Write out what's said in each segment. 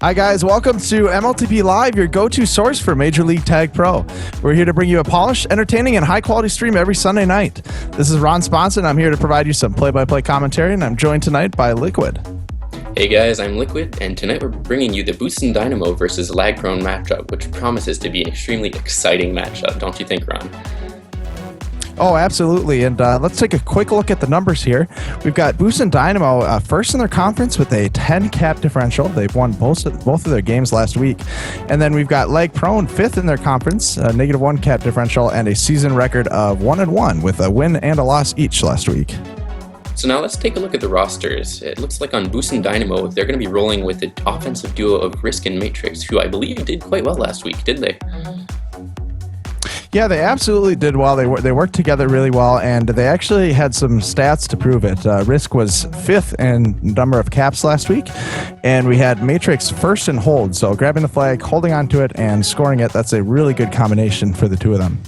Hi guys, welcome to MLTP Live, your go-to source for Major League TagPro. We're here to bring you a polished, entertaining, and high-quality stream every Sunday night. This is Ron Sponson. I'm here to provide you some play-by-play commentary, and I'm joined tonight by Liquid. Hey guys, I'm Liquid, and tonight we're bringing you the Boostin Dynamo versus LagProne matchup, which promises to be an extremely exciting matchup, don't you think, Ron? Oh, absolutely. And let's take a quick look at the numbers here. We've got Boostin Dynamo first in their conference with a 10 cap differential. They've won both of their games last week. And then we've got LagProne fifth in their conference, a -1 cap differential, and a season record of 1-1 with a win and a loss each last week. So now let's take a look at the rosters. It looks like on Boostin Dynamo, they're going to be rolling with the offensive duo of Risk and Matrix, who I believe did quite well last week, didn't they? Yeah, they absolutely did well. They worked together really well, and they actually had some stats to prove it. Risk was fifth in number of caps last week, and we had Matrix first in hold. So grabbing the flag, holding onto it, and scoring it, that's a really good combination for the two of them.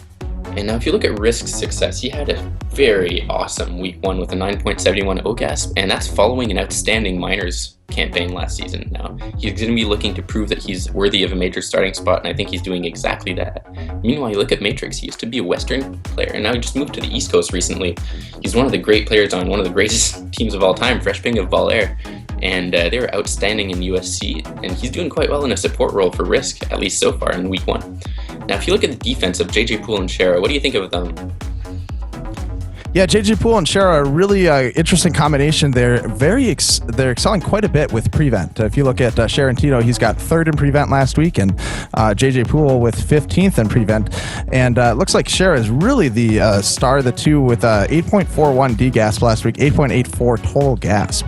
And now if you look at Risk's success, he had a very awesome week one with a 9.71 OGASP, and that's following an outstanding minors campaign last season. Now, he's going to be looking to prove that he's worthy of a major starting spot, and I think he's doing exactly that. Meanwhile, you look at Matrix, he used to be a Western player, and now he just moved to the East Coast recently. He's one of the great players on one of the greatest teams of all time, Fresh Ping of Bel Air, and they were outstanding in USC, and he's doing quite well in a support role for Risk, at least so far in week one. Now, if you look at the defense of JJ Poole and Shara, what do you think of them? Yeah, JJ Poole and Shara are a really interesting combination. They're excelling quite a bit with prevent. If you look at Sharantino, he's got third in prevent last week, and JJ Poole with 15th in prevent. And it looks like Shara is really the star of the two with 8.41 DGASP last week, 8.84 total GASP.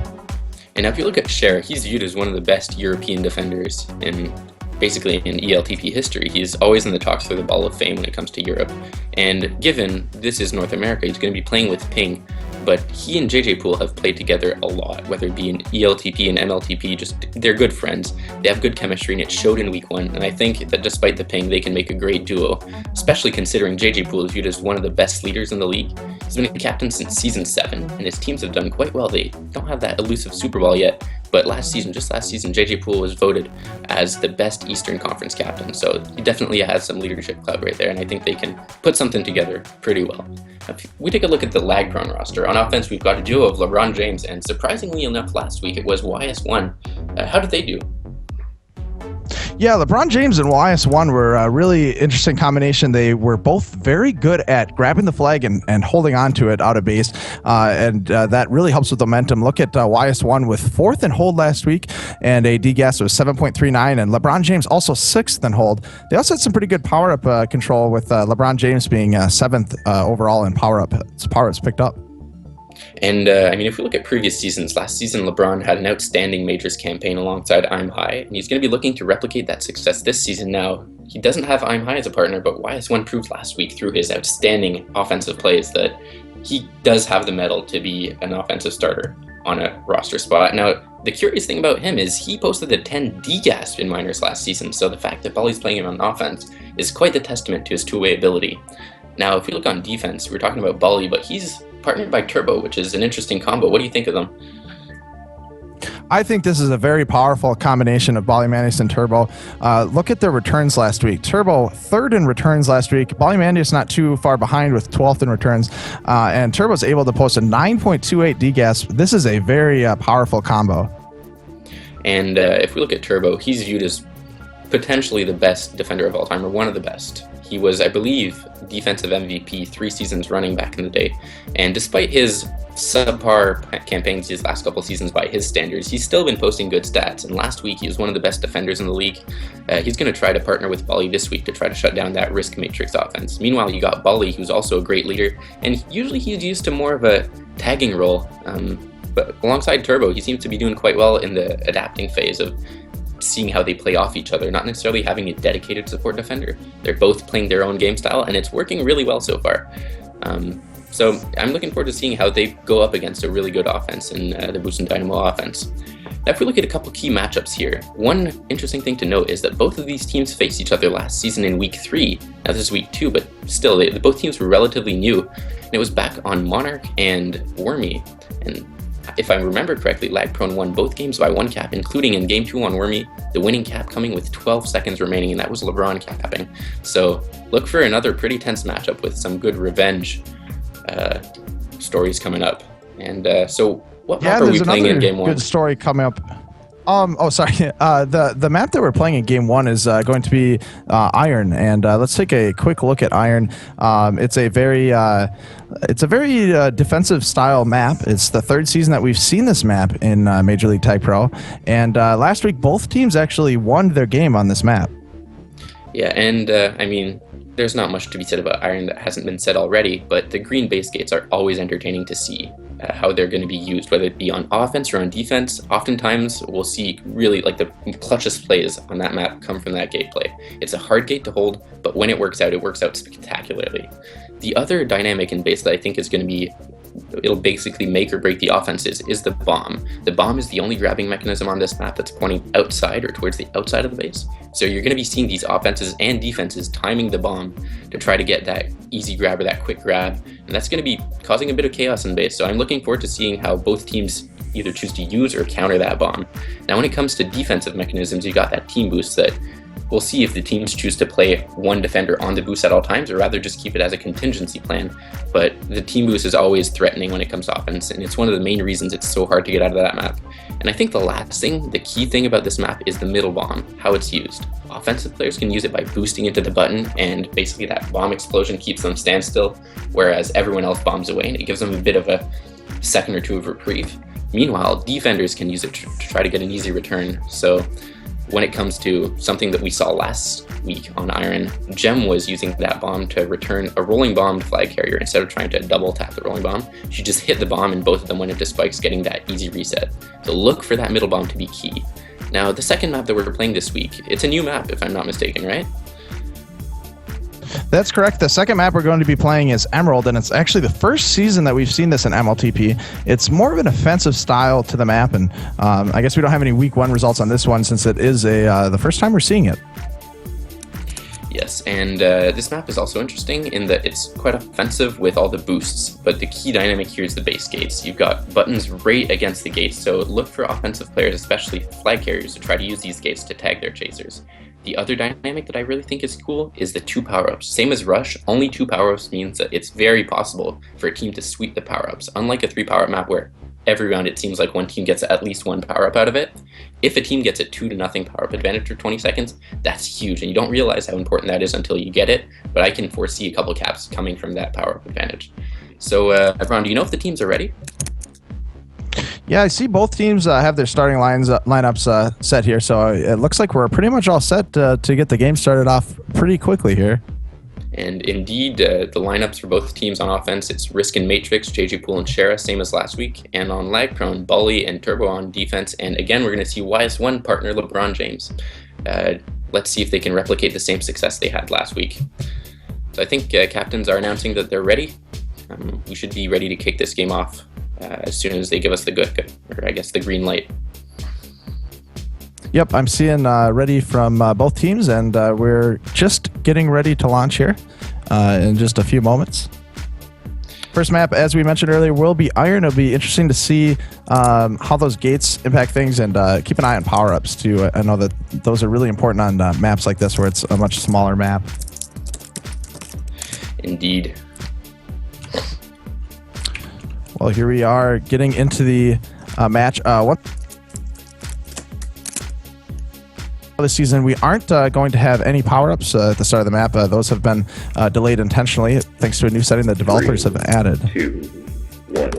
And now if you look at Shara, he's viewed as one of the best European defenders in ELTP history. He's always in the talks for the Ball of Fame when it comes to Europe. And given this is North America, he's going to be playing with Ping, but he and JJ Poole have played together a lot, whether it be in ELTP and MLTP, they're good friends. They have good chemistry, and it showed in week one. And I think that despite the Ping, they can make a great duo, especially considering JJ Poole is viewed as one of the best leaders in the league. He's been a captain since season 7, and his teams have done quite well. They don't have that elusive Super Bowl yet, but just last season, JJ Poole was voted as the best Eastern Conference captain, so he definitely has some leadership clout right there, and I think they can put something together pretty well. If we take a look at the LagProne roster, on offense we've got a duo of LeBron James, and surprisingly enough last week it was YS1. How did they do? Yeah, LeBron James and YS1 were a really interesting combination. They were both very good at grabbing the flag and holding on to it out of base, and that really helps with momentum. Look at YS1 with fourth in hold last week, and a DGAS was 7.39, and LeBron James also sixth in hold. They also had some pretty good power-up control, with LeBron James being seventh overall in power-up. His power-ups picked up. And if we look at previous seasons, last season LeBron had an outstanding majors campaign alongside I'm High, and he's going to be looking to replicate that success this season. Now, he doesn't have I'm High as a partner, but YS1 proved last week through his outstanding offensive plays that he does have the mettle to be an offensive starter on a roster spot. Now, the curious thing about him is he posted a 10 DGASP in minors last season, so the fact that Bolly's playing him on offense is quite the testament to his two-way ability. Now, if we look on defense, we're talking about Bolly, but he's partnered by Turbo, which is an interesting combo. What do you think of them? I think this is a very powerful combination of Ballymandius and Turbo. Look at their returns last week. Turbo third in returns last week. Ballymandius not too far behind with 12th in returns. And Turbo's able to post a 9.28 DGASP. This is a very powerful combo. And if we look at Turbo, he's viewed as potentially the best defender of all time, or one of the best. He was, I believe, defensive MVP 3 seasons running back in the day. And despite his subpar campaigns these last couple seasons by his standards, he's still been posting good stats. And last week, he was one of the best defenders in the league. He's going to try to partner with Bolly this week to try to shut down that Risk Matrix offense. Meanwhile, you got Bolly, who's also a great leader. And usually he's used to more of a tagging role. But alongside Turbo, he seems to be doing quite well in the adapting phase of seeing how they play off each other, not necessarily having a dedicated support defender. They're both playing their own game style, and it's working really well so far. So I'm looking forward to seeing how they go up against a really good offense in the Boostin Dynamo offense. Now, if we look at a couple key matchups here, one interesting thing to note is that both of these teams faced each other last season in week 3. Now, this is week 2, but still, both teams were relatively new, and it was back on Monarch and Wormy. And If I remember correctly, LagProne won both games by 1 cap, including in Game 2 on Wormy, the winning cap coming with 12 seconds remaining, and that was LeBron capping. So look for another pretty tense matchup with some good revenge stories coming up. And so what map are we playing in Game 1? Good story coming up. Sorry. The map that we're playing in Game 1 is going to be Iron, and let's take a quick look at Iron. It's a very defensive style map. It's the 3rd season that we've seen this map in Major League TagPro, and last week both teams actually won their game on this map. Yeah, and I mean, there's not much to be said about Iron that hasn't been said already, but the green base gates are always entertaining to see. How they're going to be used, whether it be on offense or on defense. Oftentimes, we'll see really like the clutchest plays on that map come from that gate play. It's a hard gate to hold, but when it works out spectacularly. The other dynamic in base that I think is going to be, it'll basically make or break the offenses, is the bomb. The bomb is the only grabbing mechanism on this map that's pointing outside or towards the outside of the base. So you're going to be seeing these offenses and defenses timing the bomb to try to get that easy grab or that quick grab, and that's going to be causing a bit of chaos in base. So I'm looking forward to seeing how both teams either choose to use or counter that bomb. Now when it comes to defensive mechanisms, you got that team boost that we'll see if the teams choose to play one defender on the boost at all times or rather just keep it as a contingency plan. But the team boost is always threatening when it comes to offense, and it's one of the main reasons it's so hard to get out of that map. And I think the last thing, the key thing about this map is the middle bomb, how it's used. Offensive players can use it by boosting into the button, and basically that bomb explosion keeps them standstill, whereas everyone else bombs away, and it gives them a bit of a second or two of reprieve. Meanwhile, defenders can use it to try to get an easy return. So when it comes to something that we saw last week on Iron, Gem was using that bomb to return a rolling bomb to flag carrier instead of trying to double tap the rolling bomb. She just hit the bomb and both of them went into spikes, getting that easy reset. So look for that middle bomb to be key. Now, the second map that we're playing this week, it's a new map if I'm not mistaken, right? That's correct. The second map we're going to be playing is Emerald, and it's actually the first season that we've seen this in MLTP. It's more of an offensive style to the map, and I guess we don't have any week 1 results on this one since it is the first time we're seeing it. Yes, and this map is also interesting in that it's quite offensive with all the boosts, but the key dynamic here is the base gates. You've got buttons right against the gates, so look for offensive players, especially flag carriers, to try to use these gates to tag their chasers. The other dynamic that I really think is cool is the 2 power-ups. Same as Rush, only 2 power-ups means that it's very possible for a team to sweep the power-ups, unlike a 3 power-up map where every round it seems like one team gets at least 1 power-up out of it. If a team gets a 2-0 power-up advantage for 20 seconds, that's huge, and you don't realize how important that is until you get it, but I can foresee a couple caps coming from that power-up advantage. So, Ron, do you know if the teams are ready? Yeah, I see both teams have their starting lineups set here, so it looks like we're pretty much all set to get the game started off pretty quickly here. And indeed, the lineups for both teams on offense, it's Risk and Matrix, JJ Poole and Shara, same as last week. And on LagProne, Bully and Turbo on defense. And again, we're going to see YS1 partner LeBron James. Let's see if they can replicate the same success they had last week. So I think captains are announcing that they're ready. We should be ready to kick this game off as soon as they give us the or I guess the green light. Yep, I'm seeing ready from both teams, and we're just getting ready to launch here in just a few moments. First map, as we mentioned earlier, will be Iron. It'll be interesting to see how those gates impact things, and keep an eye on power-ups too. I know that those are really important on maps like this where it's a much smaller map. Indeed. Well, here we are getting into the match. This season, we aren't going to have any power-ups at the start of the map. Those have been delayed intentionally thanks to a new setting that developers have added. 2, 1.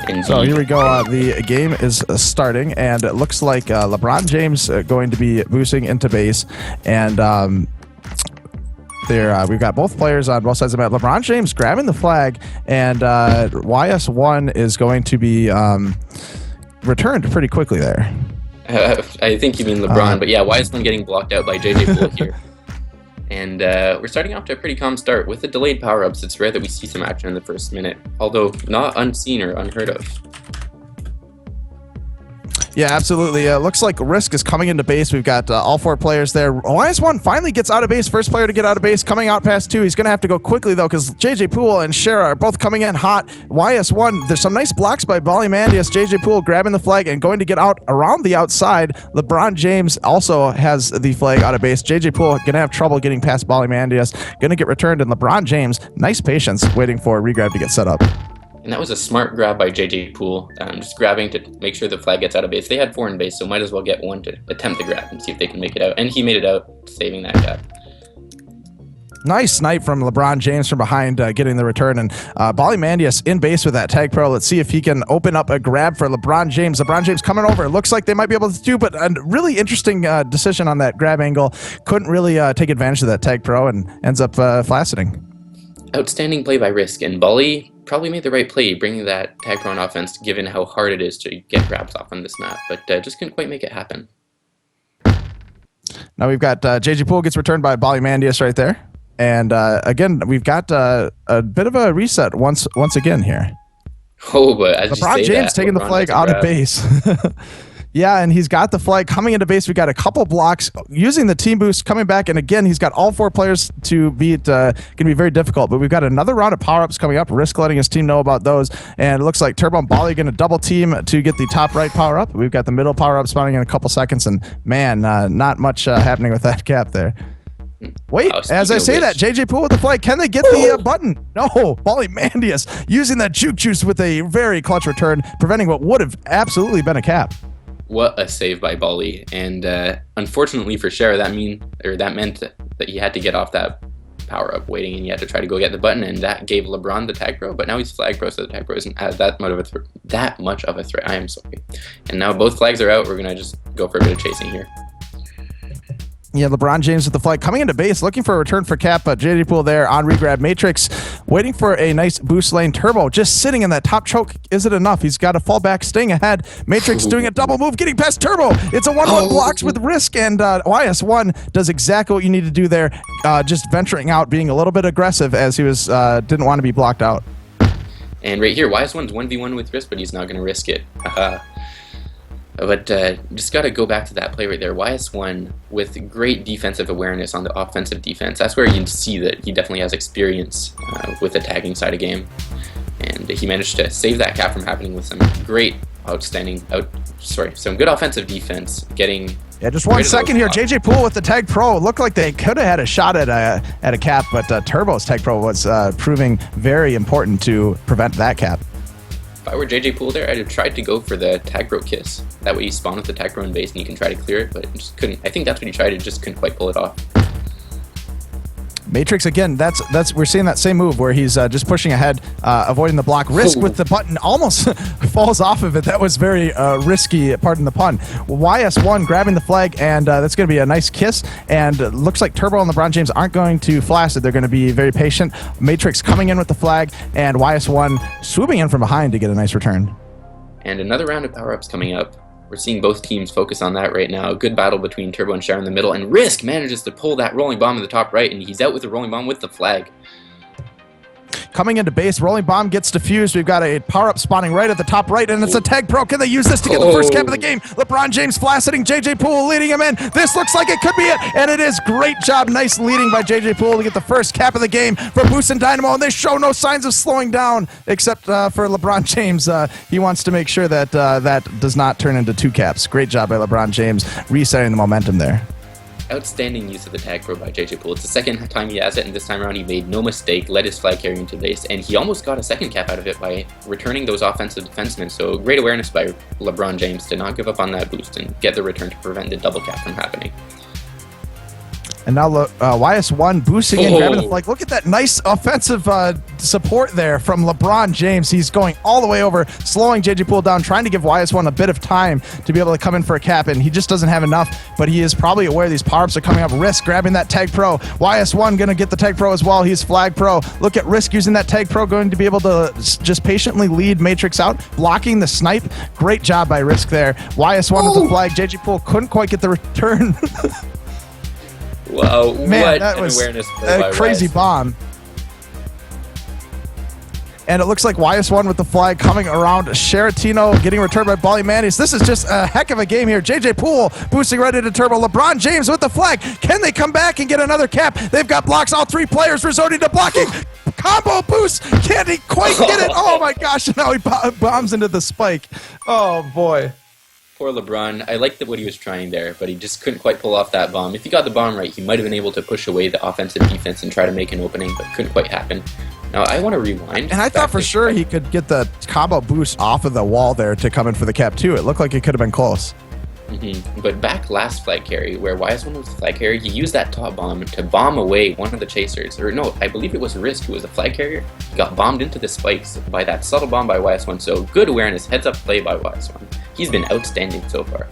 Indeed. So here we go. The game is starting, and it looks like LeBron James going to be boosting into base, and we've got both players on both sides of the map. LeBron James grabbing the flag, and YS1 is going to be returned pretty quickly there. I think you mean LeBron, but yeah, YS1 getting blocked out by JJ Poole here. And we're starting off to a pretty calm start. With the delayed power-ups, it's rare that we see some action in the first minute, although not unseen or unheard of. Yeah, absolutely. Looks like Risk is coming into base. We've got all 4 players there. YS1 finally gets out of base. First player to get out of base, coming out past 2. He's going to have to go quickly, though, because JJ Poole and Shara are both coming in hot. YS1, there's some nice blocks by Ballymandius. JJ Poole grabbing the flag and going to get out around the outside. LeBron James also has the flag out of base. JJ Poole going to have trouble getting past Ballymandius. Going to get returned, and LeBron James, nice patience, waiting for regrab to get set up. And that was a smart grab by JJ Poole, just grabbing to make sure the flag gets out of base. They had 4 in base, so might as well get one to attempt the grab and see if they can make it out. And he made it out, saving that gap. Nice snipe from LeBron James from behind, getting the return. And Ballymandius in base with that TagPro. Let's see if he can open up a grab for LeBron James. LeBron James coming over. Looks like they might be able to do, but a really interesting decision on that grab angle. Couldn't really take advantage of that TagPro and ends up flacciding. Outstanding play by Risk, and Bally probably made the right play bringing that TagPro on offense given how hard it is to get grabs off on this map, but just couldn't quite make it happen. Now we've got JJ Poole gets returned by Ballymandius right there. And again, we've got a bit of a reset once again here. Oh, but as LeBron James taking the flag out of base. Yeah, and he's got the flag coming into base. We've got a couple blocks using the team boost coming back. And again, he's got all 4 players to beat. Going to be very difficult. But we've got another round of power-ups coming up. Risk letting his team know about those. And it looks like Turbo and Bally going to double team to get the top right power-up. We've got the middle power-up spawning in a couple seconds. And man, not much happening with that cap there. Wait, as I say that, JJ Poole with the flag. Can they get the button? No, Ballymandius using that juke juice with a very clutch return, preventing what would have absolutely been a cap. What a save by Bally, and unfortunately for Shara, that meant that he had to get off that power-up waiting, and he had to try to go get the button, and that gave LeBron the TagPro, but now he's flag pro, so the TagPro isn't that much of a threat. I am sorry. And now both flags are out. We're going to just go for a bit of chasing here. Yeah, LeBron James with the flag coming into base, looking for a return for cap, but JJ Poole there on regrab. Matrix waiting for a nice boost lane. Turbo just sitting in that top choke. Is it enough? He's got a fallback, staying ahead. Matrix doing a double move, getting past Turbo. It's a 1-1 blocks with Risk, and YS1 does exactly what you need to do there, just venturing out, being a little bit aggressive as he was didn't want to be blocked out. And right here, YS1's 1v1 with Risk, but he's not going to risk it. But just got to go back to that play right there. YS1 with great defensive awareness on the offensive defense. That's where you can see that he definitely has experience with the tagging side of game. And he managed to save that cap from happening with some great, some good offensive defense. Yeah, just 1 second here. JJ Poole with the TagPro. Looked like they could have had a shot at a cap, but Turbo's TagPro was proving very important to prevent that cap. If I were JJ Poole there, I'd have tried to go for the TagPro kiss. That way you spawn with the TagPro in base and you can try to clear it, but it just couldn't. I think that's what he tried, it just couldn't quite pull it off. Matrix again, we're seeing that same move where he's just pushing ahead, avoiding the block. Risk with the button almost falls off of it. That was very risky, pardon the pun. YS1 grabbing the flag, and that's going to be a nice kiss. And looks like Turbo and LeBron James aren't going to flash it. They're going to be very patient. Matrix coming in with the flag, and YS1 swooping in from behind to get a nice return. And another round of power-ups coming up. We're seeing both teams focus on that right now. Good battle between Turbo and Shara in the middle, and Risk manages to pull that rolling bomb in the top right, and he's out with the rolling bomb with the flag. Coming into base, rolling bomb gets defused. We've got a power-up spawning right at the top right, and it's a TagPro. Can they use this to get the first cap of the game? LeBron James flacciding, JJ Poole leading him in. This looks like it could be it, and it is. Great job, nice leading by JJ Poole to get the first cap of the game for Boostin Dynamo, and they show no signs of slowing down, except for LeBron James. He wants to make sure that that does not turn into 2 caps. Great job by LeBron James, resetting the momentum there. Outstanding use of the TagPro by JJ Poole. It's the second time he has it, and this time around he made no mistake, led his flag carrier into base, and he almost got a second cap out of it by returning those offensive defensemen. So great awareness by LeBron James to not give up on that boost and get the return to prevent the double cap from happening. And now YS1 boosting in, grabbing the flag. Look at that nice offensive support there from LeBron James. He's going all the way over, slowing JJ Poole down, trying to give YS1 a bit of time to be able to come in for a cap, and he just doesn't have enough, but he is probably aware these power-ups are coming up. Risk grabbing that TagPro. YS1 going to get the TagPro as well. He's flag pro. Look at Risk using that TagPro, going to be able to just patiently lead Matrix out, blocking the snipe. Great job by Risk there. YS1 with the flag. JJ Poole couldn't quite get the return. Wow, man, what that an was awareness play by a crazy Rice. bomb. And it looks like YS1 with the flag coming around Sharatino, getting returned by Ballymandius. This is just a heck of a game here. JJ Poole boosting right into turbo. LeBron James with the flag. Can they come back and get another cap? They've got blocks. All three players resorting to blocking. Combo boost. Can't he quite get it? Oh my gosh. And now he bombs into the spike. Oh boy. Poor LeBron. I liked what he was trying there, but he just couldn't quite pull off that bomb. If he got the bomb right, he might have been able to push away the offensive defense and try to make an opening, but couldn't quite happen. Now, I want to rewind. And I thought for sure he could get the combo boost off of the wall there to come in for the cap, too. It looked like it could have been close. But back last flag carry, where YS1 was the flag carrier, he used that top bomb to bomb away one of the chasers. Or no, I believe it was Risk who was the flag carrier. He got bombed into the spikes by that subtle bomb by YS1, so good awareness, heads up play by YS1. He's been outstanding so far.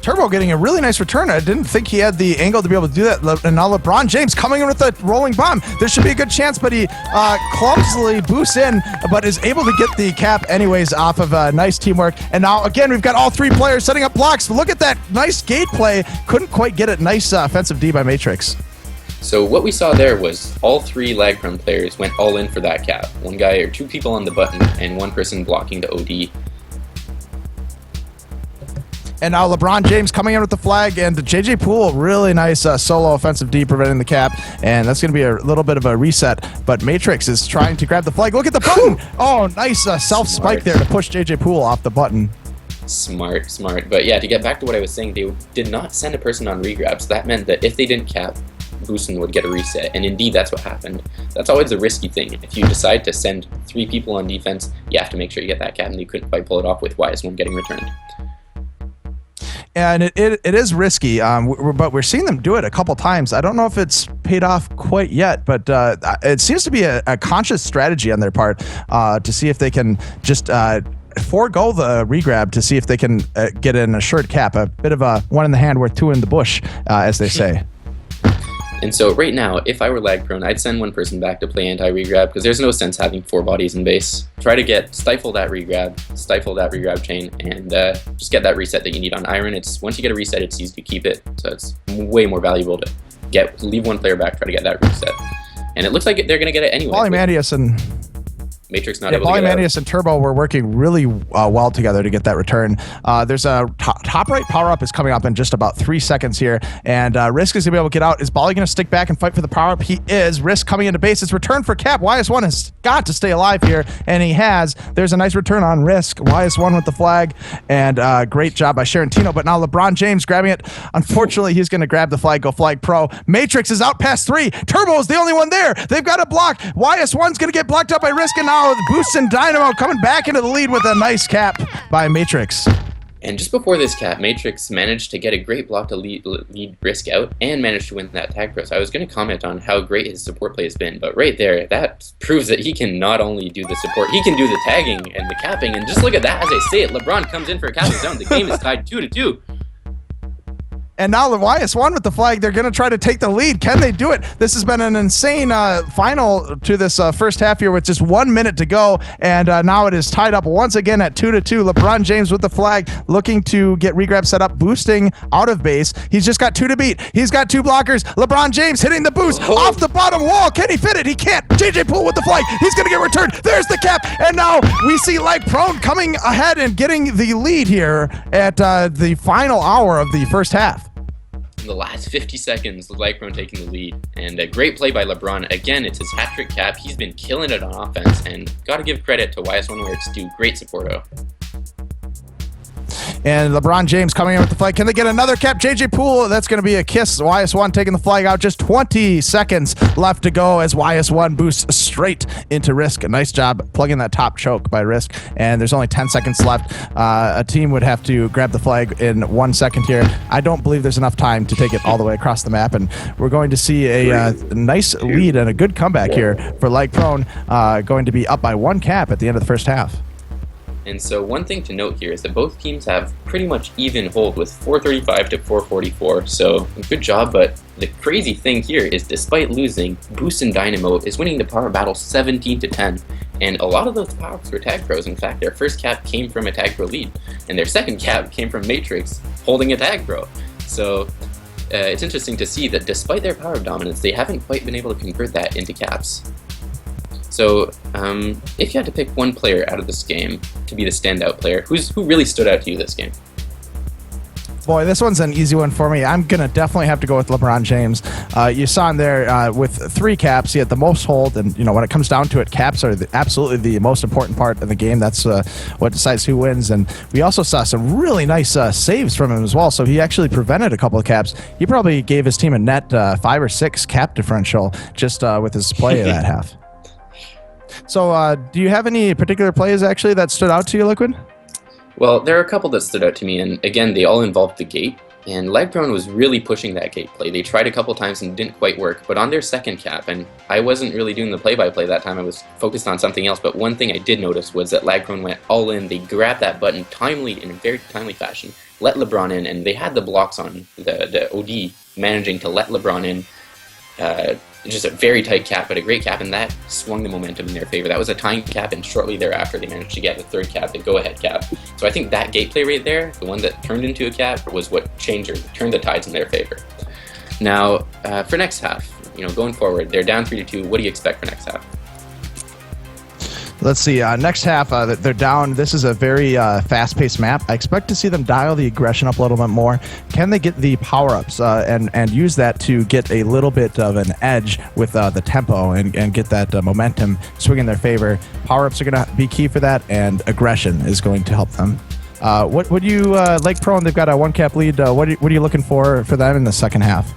Turbo getting a really nice return. I didn't think he had the angle to be able to do that. And now LeBron James coming in with a rolling bomb. There should be a good chance, but he clumsily boosts in, but is able to get the cap anyways off of nice teamwork. And now, again, we've got all three players setting up blocks. Look at that nice gate play. Couldn't quite get it. Nice offensive D by Matrix. So what we saw there was all three LagProne players went all in for that cap. One guy or two people on the button and one person blocking the OD. And now LeBron James coming in with the flag, and JJ Poole, really nice solo offensive D preventing the cap, and that's going to be a little bit of a reset, but Matrix is trying to grab the flag. Look at the button! Oh, nice self-spike there to push JJ Poole off the button. Smart. But yeah, to get back to what I was saying, they did not send a person on regrabs. That meant that if they didn't cap, Boostin would get a reset, and indeed that's what happened. That's always a risky thing. If you decide to send three people on defense, you have to make sure you get that cap, and they couldn't quite pull it off with YS1 getting returned. And it is risky, but we're seeing them do it a couple times. I don't know if it's paid off quite yet, but it seems to be a conscious strategy on their part to see if they can just forego the regrab to see if they can get an assured cap. A bit of a one in the hand worth two in the bush, as they say. And so right now, if I were LagProne, I'd send one person back to play anti-regrab because there's no sense having four bodies in base. Try to stifle that regrab chain, and just get that reset that you need on Iron. Once you get a reset, it's easy to keep it, so it's way more valuable to leave one player back, try to get that reset. And it looks like they're going to get it anyway. Ballymandius and Matrix not able to get Ballymandius and Turbo were working really well together to get that return. There's a top right power-up is coming up in just about 3 seconds here, and Risk is going to be able to get out. Is Bally going to stick back and fight for the power-up? He is. Risk coming into base. It's return for cap. YS1 has got to stay alive here, and he has. There's a nice return on Risk. YS1 with the flag, and great job by Sharatino, but now LeBron James grabbing it. Unfortunately, he's going to grab the flag, go flag pro. Matrix is out past 3. Turbo is the only one there. They've got a block. YS1's going to get blocked up by Risk, and now Boostin Dynamo coming back into the lead with a nice cap by Matrix. And just before this cap, Matrix managed to get a great block to lead Risk out and managed to win that TagPro. So I was going to comment on how great his support play has been, but right there, that proves that he can not only do the support, he can do the tagging and the capping. And just look at that as I say it, LeBron comes in for a capping zone. The game is tied 2-2. And now the YS1 with the flag, they're going to try to take the lead. Can they do it? This has been an insane final to this first half here with just 1 minute to go. And now it is tied up once again at 2-2. LeBron James with the flag looking to get regrab set up, boosting out of base. He's just got 2 to beat. He's got 2 blockers. LeBron James hitting the boost off the bottom wall. Can he fit it? He can't. JJ Poole with the flag. He's going to get returned. There's the cap. And now we see LagProne coming ahead and getting the lead here at the final hour of the first half. In the last 50 seconds, LagProne taking the lead, and a great play by LeBron. Again, it's his hat-trick cap. He's been killing it on offense, and gotta give credit to YS1 where it's due. Great support-o. And LeBron James coming in with the flag. Can they get another cap? JJ Poole, that's going to be a kiss. YS1 taking the flag out. Just 20 seconds left to go as YS1 boosts straight into Risk. A nice job plugging that top choke by Risk. And there's only 10 seconds left. A team would have to grab the flag in 1 second here. I don't believe there's enough time to take it all the way across the map. And we're going to see a nice lead and a good comeback here for LagProne, going to be up by 1 cap at the end of the first half. And so one thing to note here is that both teams have pretty much even hold with 435 to 444, so good job, but the crazy thing here is despite losing, Boostin Dynamo is winning the power battle 17-10, and a lot of those power-ups were TagPros. In fact, their first cap came from a TagPro lead, and their second cap came from Matrix holding a TagPro. So it's interesting to see that despite their power dominance, they haven't quite been able to convert that into caps. So, if you had to pick one player out of this game to be the standout player, who really stood out to you this game? Boy, this one's an easy one for me. I'm going to definitely have to go with LeBron James. You saw him there with 3 caps. He had the most hold, and when it comes down to it, caps are absolutely the most important part of the game. That's what decides who wins. And we also saw some really nice saves from him as well. So he actually prevented a couple of caps. He probably gave his team a net 5 or 6 cap differential just with his play of that half. So do you have any particular plays actually that stood out to you, Liquid? Well, there are a couple that stood out to me, and again, they all involved the gate. And LagProne was really pushing that gate play. They tried a couple times and didn't quite work, but on their second cap, and I wasn't really doing the play-by-play that time, I was focused on something else, but one thing I did notice was that LagProne went all in. They grabbed that button in a very timely fashion, let LeBron in, and they had the blocks on the OD managing to let LeBron in. Just a very tight cap, but a great cap, and that swung the momentum in their favor. That was a tying cap, and shortly thereafter they managed to get the third cap, the go-ahead cap. So I think that gate play right there, the one that turned into a cap, was what turned the tides in their favor. Now, for next half, going forward, they're down 3-2. What do you expect for next half? Let's see. Next half, they're down. This is a very fast-paced map. I expect to see them dial the aggression up a little bit more. Can they get the power-ups and use that to get a little bit of an edge with the tempo and get that momentum swing in their favor? Power-ups are going to be key for that, and aggression is going to help them. What would you LagProne? They've got a 1-cap lead. What are you looking for them in the second half?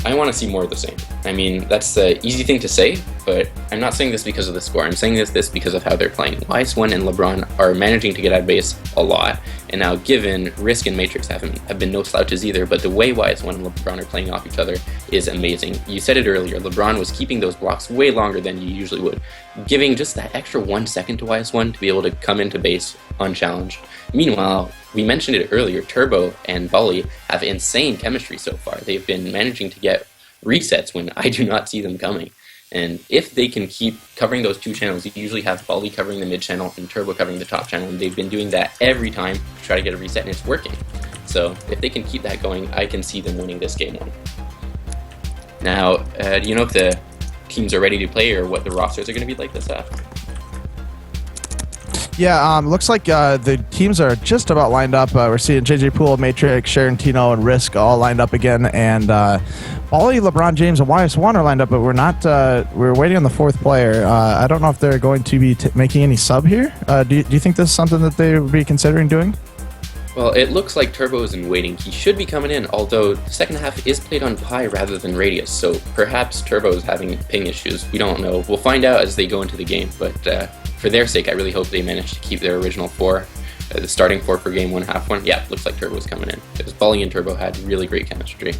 I want to see more of the same. I mean, that's the easy thing to say, but I'm not saying this because of the score. I'm saying this because of how they're playing. YS1 and LeBron are managing to get out of base a lot, and now given Risk and Matrix have been no slouches either, but the way YS1 and LeBron are playing off each other is amazing. You said it earlier, LeBron was keeping those blocks way longer than you usually would, giving just that extra 1 second to YS1 to be able to come into base unchallenged. Meanwhile, we mentioned it earlier, Turbo and Volley have insane chemistry so far. They've been managing to get resets when I do not see them coming. And if they can keep covering those 2 channels, you usually have Volley covering the mid channel and Turbo covering the top channel, and they've been doing that every time to try to get a reset, and it's working. So if they can keep that going, I can see them winning this game 1. Now, do you know if the teams are ready to play or what the rosters are going to be like this half? Yeah, looks like the teams are just about lined up. We're seeing JJ Poole, Matrix, Sharon Tino, and Risk all lined up again, and Ollie, LeBron James, and YS1 are lined up, but we're not. We're waiting on the 4th player. I don't know if they're going to be making any sub here. Do you think this is something that they would be considering doing? Well, it looks like Turbo is in waiting. He should be coming in, although the second half is played on Pi rather than Radius, so perhaps Turbo is having ping issues. We don't know. We'll find out as they go into the game, but for their sake, I really hope they manage to keep their original 4, the starting 4 for game 1, half 1. Yeah, looks like Turbo is coming in, because Volley and Turbo had really great chemistry.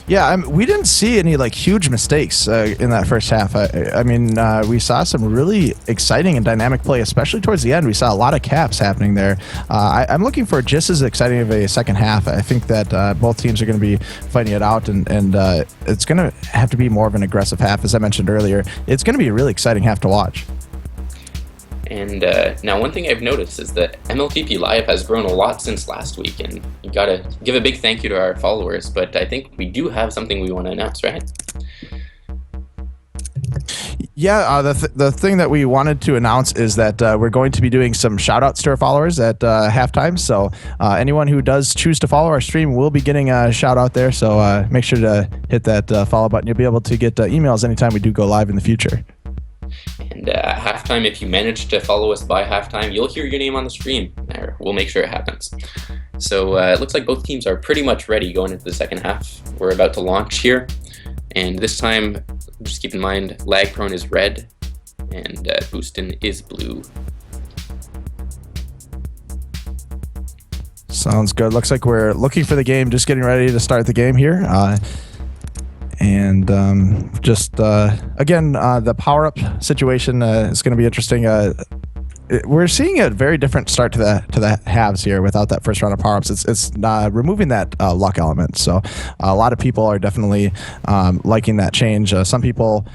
Yeah, we didn't see any huge mistakes in that first half. I mean, we saw some really exciting and dynamic play, especially towards the end. We saw a lot of caps happening there. I'm looking for just as exciting of a second half. I think that both teams are going to be fighting it out, and it's going to have to be more of an aggressive half, as I mentioned earlier. It's going to be a really exciting half to watch. And now one thing I've noticed is that MLTP Live has grown a lot since last week, and you gotta give a big thank you to our followers, but I think we do have something we want to announce, right? Yeah, the thing that we wanted to announce is that we're going to be doing some shout outs to our followers at halftime. So anyone who does choose to follow our stream will be getting a shout out there. So make sure to hit that follow button. You'll be able to get emails anytime we do go live in the future. And at halftime, if you manage to follow us by halftime, you'll hear your name on the stream. We'll make sure it happens. So it looks like both teams are pretty much ready going into the second half. We're about to launch here. And this time, just keep in mind, LagProne is red and Boostin is blue. Sounds good. Looks like we're looking for the game, just getting ready to start the game here. And again, the power-up situation is going to be interesting. We're seeing a very different start to the halves here without that first round of power-ups. It's removing that luck element. So a lot of people are definitely liking that change. Some people,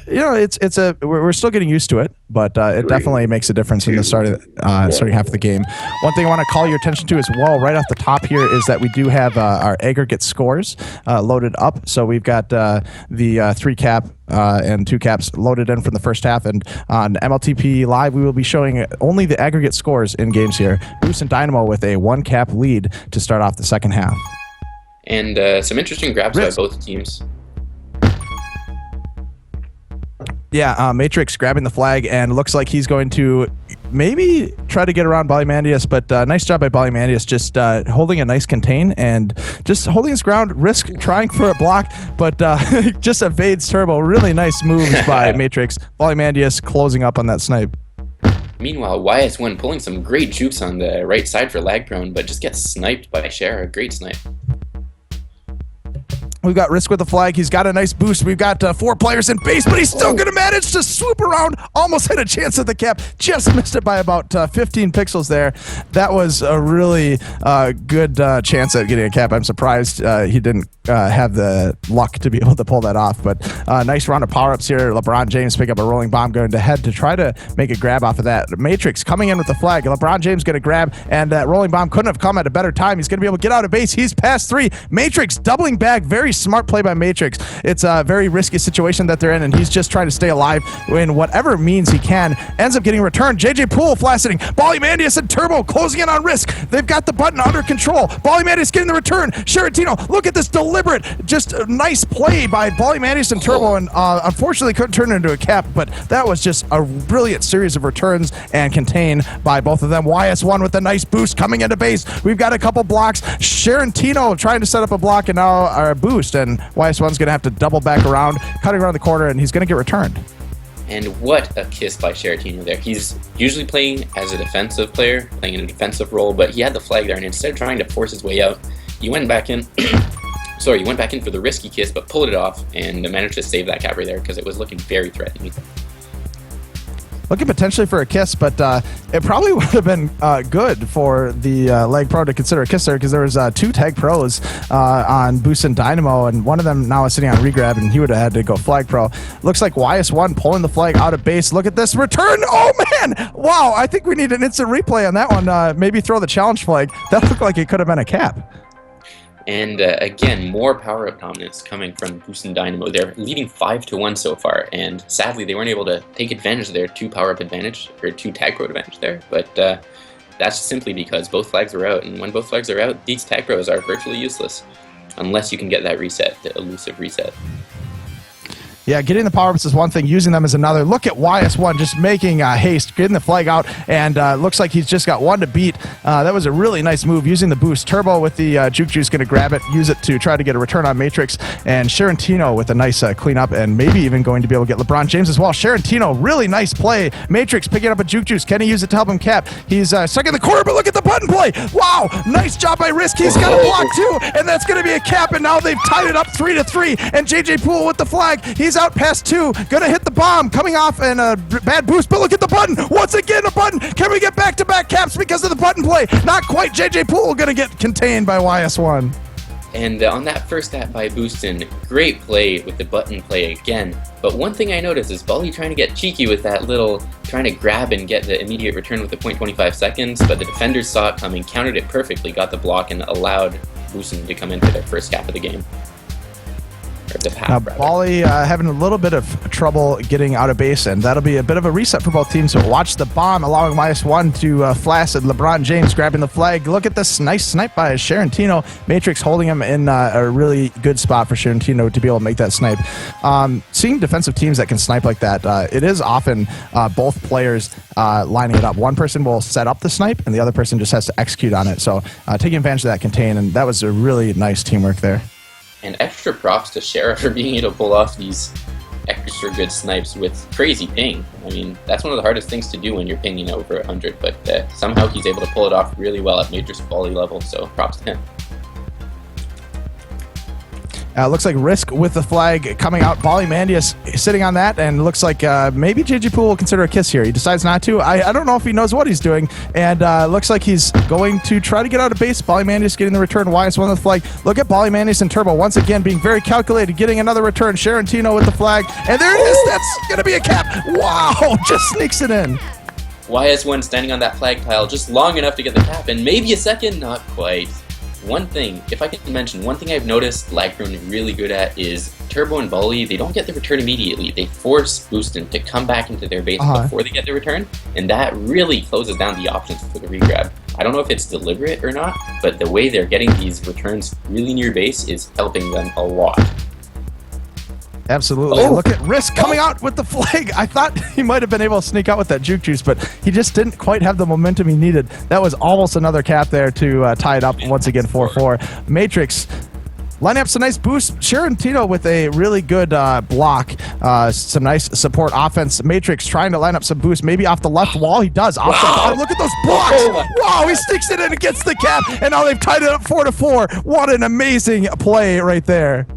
we're still getting used to it, but it definitely makes a difference in the starting half of the game. One thing I want to call your attention to as well, right off the top here, is that we do have our aggregate scores loaded up. So we've got the 3 cap and 2 caps loaded in from the first half. And on MLTP Live, we will be showing only the aggregate scores in games here. Boostin Dynamo with a 1 cap lead to start off the second half. And some interesting grabs by both teams. Yeah, Matrix grabbing the flag, and looks like he's going to maybe try to get around Ballymandius, but nice job by Ballymandius, just holding a nice contain and just holding his ground. Risk trying for a block, but just evades Turbo. Really nice moves by Matrix. Ballymandius closing up on that snipe. Meanwhile, YS1 pulling some great jukes on the right side for LagProne, but just gets sniped by Shara. Great snipe. We've got Risk with the flag. He's got a nice boost. We've got 4 players in base, but he's still going to manage to swoop around. Almost had a chance at the cap. Just missed it by about 15 pixels there. That was a really good chance at getting a cap. I'm surprised he didn't have the luck to be able to pull that off. But nice round of power-ups here. LeBron James pick up a rolling bomb going to head to try to make a grab off of that. Matrix coming in with the flag. LeBron James going to grab, and that rolling bomb couldn't have come at a better time. He's going to be able to get out of base. He's past 3. Matrix doubling back. Very smart play by Matrix. It's a very risky situation that they're in, and he's just trying to stay alive in whatever means he can. Ends up getting returned. JJ Poole flaccid. Ballymandius and Turbo closing in on Risk. They've got the button under control. Ballymandius getting the return. Sharantino, look at this deliberate, just a nice play by Ballymandius and Turbo, and unfortunately couldn't turn it into a cap, but that was just a brilliant series of returns and contain by both of them. YS1 with a nice boost coming into base. We've got a couple blocks. Sharantino trying to set up a block and now our boost, and YS1's going to have to double back around, cutting around the corner, and he's going to get returned. And what a kiss by Sharantino there. He's usually playing as a defensive player, playing in a defensive role, but he had the flag there, and instead of trying to force his way out, he went back in. Sorry, he went back in for the risky kiss, but pulled it off and managed to save that cap right there because it was looking very threatening. Looking potentially for a kiss, but it probably would have been good for the LagProne to consider a kiss there, because there was 2 TagPros on Boostin Dynamo, and one of them now is sitting on regrab, and he would have had to go flag pro. Looks like YS1 pulling the flag out of base. Look at this return. Oh, man. Wow, I think we need an instant replay on that one. Maybe throw the challenge flag. That looked like it could have been a cap. And again, more power-up dominance coming from Boostin Dynamo. They're leading 5-1 so far, and sadly they weren't able to take advantage of their 2 power-up advantage, or 2 TagPro advantage there, but that's simply because both flags are out, and when both flags are out, these TagPros are virtually useless, unless you can get that reset, the elusive reset. Yeah, getting the power-ups is one thing, using them is another. Look at YS1 just making haste, getting the flag out, and looks like he's just got 1 to beat. That was a really nice move, using the boost. Turbo with the juke juice going to grab it, use it to try to get a return on Matrix, and Sharantino with a nice cleanup, and maybe even going to be able to get LeBron James as well. Sharantino, really nice play. Matrix picking up a juke juice. Can he use it to help him cap? He's stuck in the corner, but look at the button play. Wow, nice job by Risk. He's got a block too, and that's going to be a cap, and now they've tied it up 3-3, and JJ Poole with the flag. He's out past 2, gonna hit the bomb, coming off, and a bad boost, but look at the button, once again a button. Can we get back-to-back caps because of the button play? Not quite. JJ Poole gonna get contained by YS1. And on that first tap by Boostin, great play with the button play again. But one thing I noticed is Bally trying to get cheeky with that little, trying to grab and get the immediate return with the 0.25 seconds, but the defenders saw it coming, countered it perfectly, got the block, and allowed Boostin to come in for their first cap of the game. Bally having a little bit of trouble getting out of base, and that'll be a bit of a reset for both teams. So watch the bomb, allowing YS1 to flaccid. LeBron James grabbing the flag. Look at this nice snipe by Sharantino. Matrix holding him in a really good spot for Sharantino to be able to make that snipe. Seeing defensive teams that can snipe like that, it is often both players lining it up. One person will set up the snipe, and the other person just has to execute on it. So taking advantage of that contain, and that was a really nice teamwork there. And extra props to Shara for being able to pull off these extra good snipes with crazy ping. I mean, that's one of the hardest things to do when you're pinging over 100, but somehow he's able to pull it off really well at Matrix Bally level, so props to him. Looks like Risk with the flag coming out. Ballymandius sitting on that, and looks like maybe JJ Poole will consider a kiss here. He decides not to. I don't know if he knows what he's doing, and looks like he's going to try to get out of base. Ballymandius getting the return. YS1 with the flag. Look at Ballymandius and Turbo once again being very calculated, getting another return. Sharantino with the flag, and there it is. That's going to be a cap. Wow, just sneaks it in. YS1 standing on that flag pile just long enough to get the cap, and maybe a second, not quite. One thing, if I can mention, one thing I've noticed LagProne is really good at is Turbo and Bully, they don't get the return immediately. They force Boostin to come back into their base before they get the return, and that really closes down the options for the regrab. I don't know if it's deliberate or not, but the way they're getting these returns really near base is helping them a lot. Absolutely. Look at Risk coming out with the flag. I thought he might have been able to sneak out with that juke juice, but he just didn't quite have the momentum he needed. That was almost another cap there to tie it up once again 4-4. Matrix lining up some nice boosts. Sharantino with a really good block. Some nice support offense. Matrix trying to line up some boosts, maybe off the left wall. He does. Off the bottom. Look at those blocks. Wow, he sticks it in and gets the cap, and now they've tied it up 4-4. What an amazing play right there.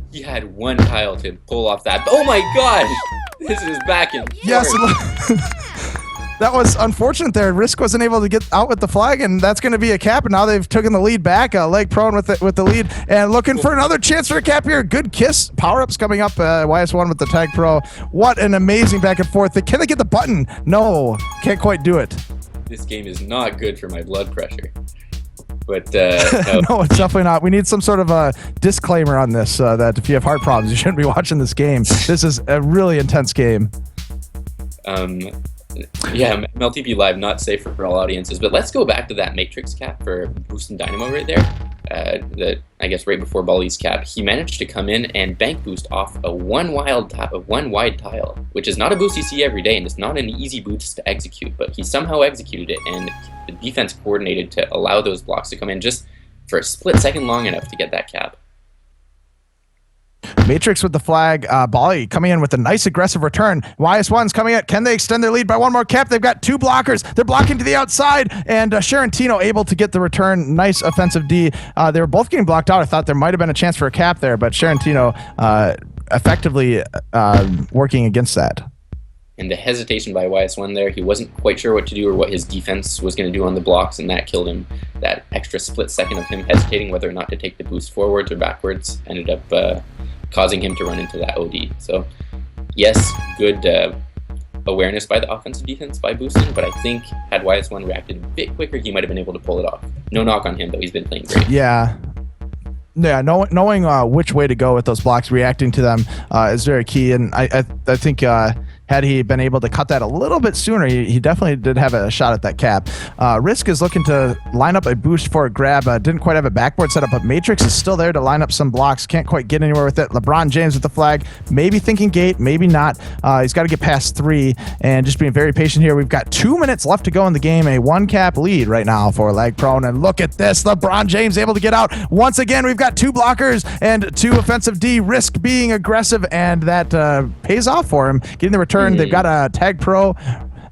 He had one tile to pull off that. Oh my gosh! This is back in. Yes, that was unfortunate there. Risk wasn't able to get out with the flag, and that's going to be a cap. And now they've taken the lead back. LagProne with the lead, and looking for another chance for a cap here. Good kiss. Power-ups coming up. YS1 with the TagPro. What an amazing back and forth. Can they get the button? No, can't quite do it. This game is not good for my blood pressure. But no. No, it's definitely not. We need some sort of a disclaimer on this that if you have heart problems, you shouldn't be watching this game. This is a really intense game. Yeah, MLTP Live, not safe for all audiences. But let's go back to that Matrix cap for Boostin Dynamo right there. That I guess right before Bully's cap, he managed to come in and bank boost off a one wide tile, which is not a boost you see every day, and it's not an easy boost to execute. But he somehow executed it, and the defense coordinated to allow those blocks to come in just for a split second long enough to get that cap. Matrix with the flag. Bolly coming in with a nice aggressive return. YS1's coming in. Can they extend their lead by one more cap? They've got two blockers. They're blocking to the outside, and Sharantino able to get the return. Nice offensive D. They were both getting blocked out. I thought there might have been a chance for a cap there, but Sharantino effectively working against that. And the hesitation by YS1 there, he wasn't quite sure what to do or what his defense was going to do on the blocks, and that killed him. That extra split second of him hesitating whether or not to take the boost forwards or backwards ended up causing him to run into that OD. So, yes, good awareness by the offensive defense by Boostin, but I think had YS1 reacted a bit quicker, he might have been able to pull it off. No knock on him, though. He's been playing great. Yeah, knowing which way to go with those blocks, reacting to them is very key, and I think had he been able to cut that a little bit sooner, he definitely did have a shot at that cap. Risk is looking to line up a boost for a grab. Didn't quite have a backboard set up, but Matrix is still there to line up some blocks. Can't quite get anywhere with it. LeBron James with the flag. Maybe thinking gate, maybe not. He's got to get past 3 and just being very patient here. We've got 2 minutes left to go in the game. A 1-cap lead right now for LagProne. And look at this. LeBron James able to get out. Once again, we've got 2 blockers and 2 offensive D. Risk being aggressive, and that pays off for him. Getting the return. They've got a TagPro,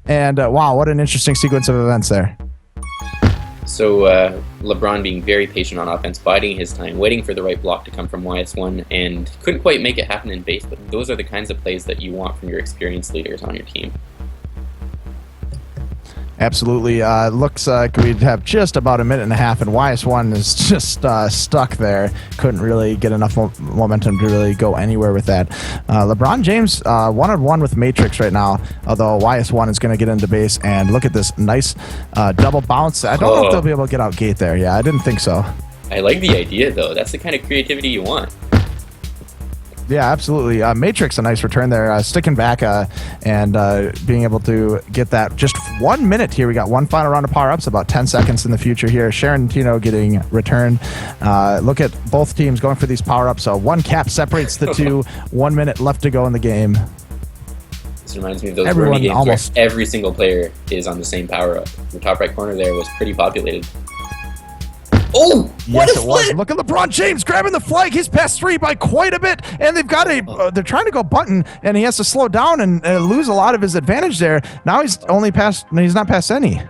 and wow, what an interesting sequence of events there. So LeBron being very patient on offense, biding his time, waiting for the right block to come from YS1, and couldn't quite make it happen in base, but those are the kinds of plays that you want from your experienced leaders on your team. Absolutely. Looks like we'd have just about a minute and a half, and YS1 is just stuck there. Couldn't really get enough momentum to really go anywhere with that. LeBron James one-on-one with Matrix right now, although YS1 is going to get into base, and look at this nice double bounce. I don't know if they'll be able to get out gate there. Yeah, I didn't think so. I like the idea, though. That's the kind of creativity you want. Yeah, absolutely. Matrix, a nice return there, sticking back and being able to get that. Just 1 minute here. We got one final round of power-ups, about 10 seconds in the future here. Sharantino getting returned. Look at both teams going for these power-ups. So 1 cap separates the 2. 1 minute left to go in the game. This reminds me of those Rooney games where every single player is on the same power-up. The top right corner there was pretty populated. Oh, yes, it was. Look at LeBron James grabbing the flag. He's past 3 by quite a bit, and they've got they're trying to go button, and he has to slow down and lose a lot of his advantage there. Now he's not past any.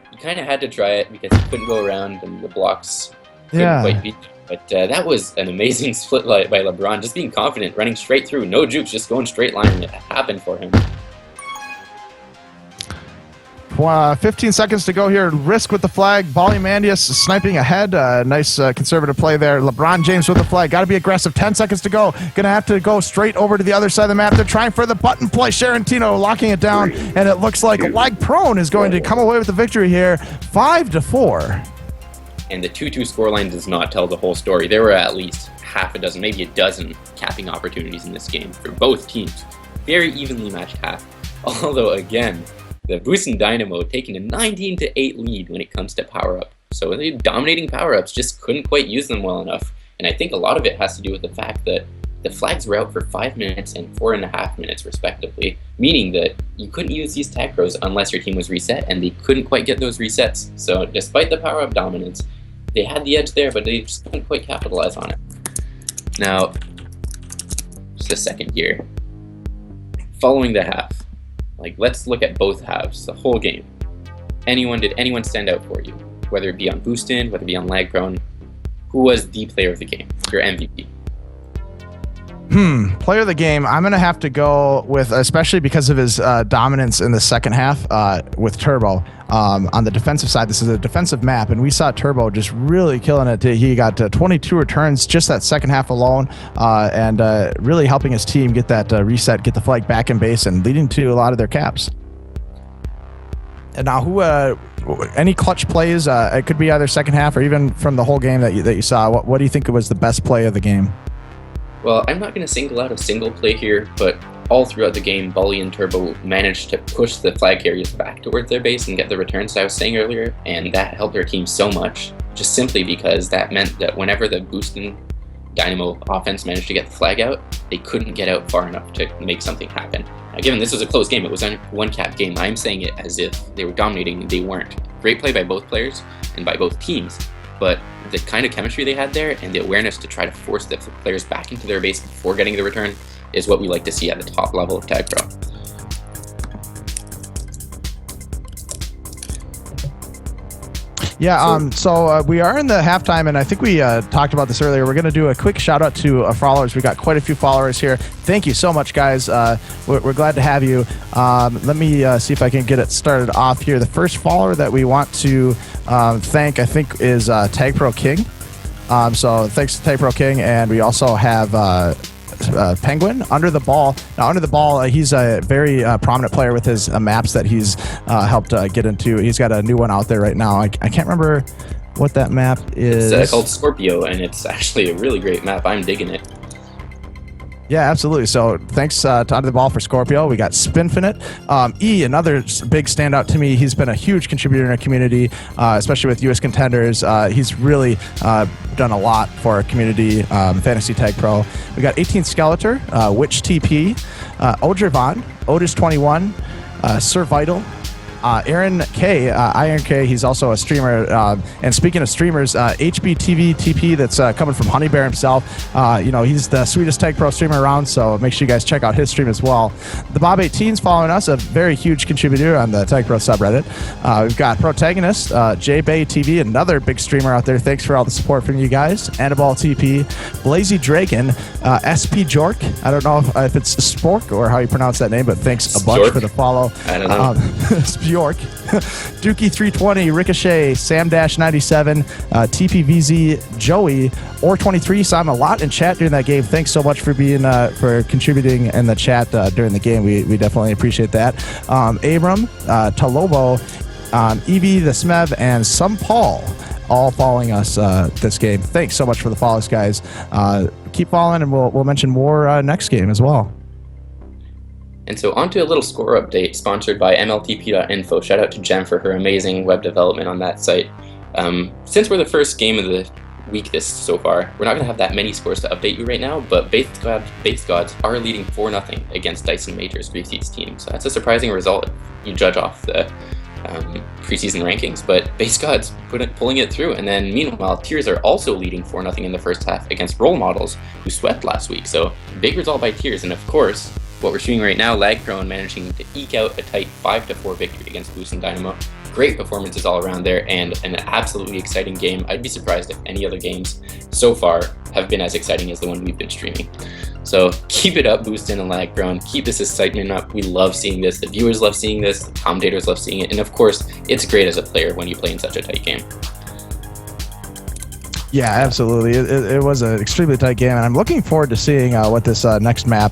He kind of had to try it because he couldn't go around, and the blocks couldn't quite beat him. But that was an amazing split by LeBron, just being confident, running straight through, no jukes, just going straight line, and it happened for him. 15 seconds to go here. Risk with the flag. Ballymandius sniping ahead. Nice conservative play there. LeBron James with the flag. Got to be aggressive. 10 seconds to go. Going to have to go straight over to the other side of the map. They're trying for the button play. Sharantino locking it down. And it looks like LagProne is going to come away with the victory here. 5-4. and the 2-2 scoreline does not tell the whole story. There were at least half a dozen, maybe a dozen capping opportunities in this game for both teams. Very evenly matched half. Although, again, the Boostin Dynamo taking a 19-8 lead when it comes to power-up. So the dominating power-ups just couldn't quite use them well enough. And I think a lot of it has to do with the fact that the flags were out for 5 minutes and 4.5 minutes respectively, meaning that you couldn't use these TagPros unless your team was reset, and they couldn't quite get those resets. So despite the power-up dominance, they had the edge there, but they just couldn't quite capitalize on it. Now, just a second here. Following the half, let's look at both halves, the whole game. Did anyone stand out for you? Whether it be on Boostin, whether it be on LagProne, who was the player of the game, your MVP? Player of the game, I'm going to have to go with, especially because of his dominance in the second half, with Turbo. On the defensive side, this is a defensive map, and we saw Turbo just really killing it. He got 22 returns just that second half alone, and really helping his team get that reset, get the flag back in base, and leading to a lot of their caps. And now, any clutch plays? It could be either second half or even from the whole game that you saw. What do you think was the best play of the game? Well, I'm not going to single out a single play here, but all throughout the game, Bully and Turbo managed to push the flag carriers back towards their base and get the returns I was saying earlier, and that helped their team so much, just simply because that meant that whenever the Boostin Dynamo offense managed to get the flag out, they couldn't get out far enough to make something happen. Now, given this was a close game, it was a one-cap game, I'm saying it as if they were dominating, they weren't. Great play by both players and by both teams, but the kind of chemistry they had there and the awareness to try to force the players back into their base before getting the return is what we like to see at the top level of TagPro. Yeah, so we are in the halftime, and I think we talked about this earlier. We're going to do a quick shout out to followers. We got quite a few followers here. Thank you so much, guys. We're glad to have you. Let me see if I can get it started off here. The first follower that we want to thank, I think, is TagPro King. So thanks to TagPro King, and we also have Penguin Under the Ball. Now, Under the Ball, he's a very prominent player with his maps that he's helped get into. He's got a new one out there right now. I can't remember what that map is. It's called Scorpio, and it's actually a really great map. I'm digging it. Yeah, absolutely. So thanks to Under the Ball for Scorpio. We got Spinfinite. Another big standout to me. He's been a huge contributor in our community, especially with US Contenders. He's really done a lot for our community, Fantasy Tag Pro. We got 18 Skeletor, Witch TP, Odrivan, Otis21, Sir Vital, Aaron K, Iron K, he's also a streamer. And speaking of streamers, HBTV TP, that's coming from Honey Bear himself. He's the sweetest Tag Pro streamer around, so make sure you guys check out his stream as well. The Bob 18's following us, a very huge contributor on the Tag Pro subreddit. We've got Protagonist, J-Bay TV, another big streamer out there. Thanks for all the support from you guys. Annabelle TP, Blazy Dragon, SP Jork. I don't know if it's Spork or how you pronounce that name, but thanks a bunch for the follow. I don't know. York, Dookie 320, Ricochet, Sam-97, TPVZ, Joey, Or23 saw him a lot in chat during that game. Thanks so much for being for contributing in the chat during the game. We definitely appreciate that. Abram, Talobo, Evie the Smev, and some Paul, all following us this game. Thanks so much for the follows, guys. Keep following, and we'll mention more next game as well. And so onto a little score update sponsored by MLTP.info. Shout out to Jem for her amazing web development on that site. Since we're the first game of the week so far, we're not going to have that many scores to update you right now, but Base Gods are leading 4-0 against Dyson Majors Greasy's team. So that's a surprising result if you judge off the preseason rankings, but Base Gods pulling it through. And then meanwhile, Tears are also leading 4-0 in the first half against Role Models, who swept last week. So big result by Tears, and of course, what we're seeing right now, LagProne managing to eke out a tight 5-4 victory against Boostin Dynamo. Great performances all around there, and an absolutely exciting game. I'd be surprised if any other games so far have been as exciting as the one we've been streaming. So keep it up, Boostin and LagProne. Keep this excitement up. We love seeing this. The viewers love seeing this. The commentators love seeing it. And of course, it's great as a player when you play in such a tight game. Yeah, absolutely. It was an extremely tight game, and I'm looking forward to seeing what this next map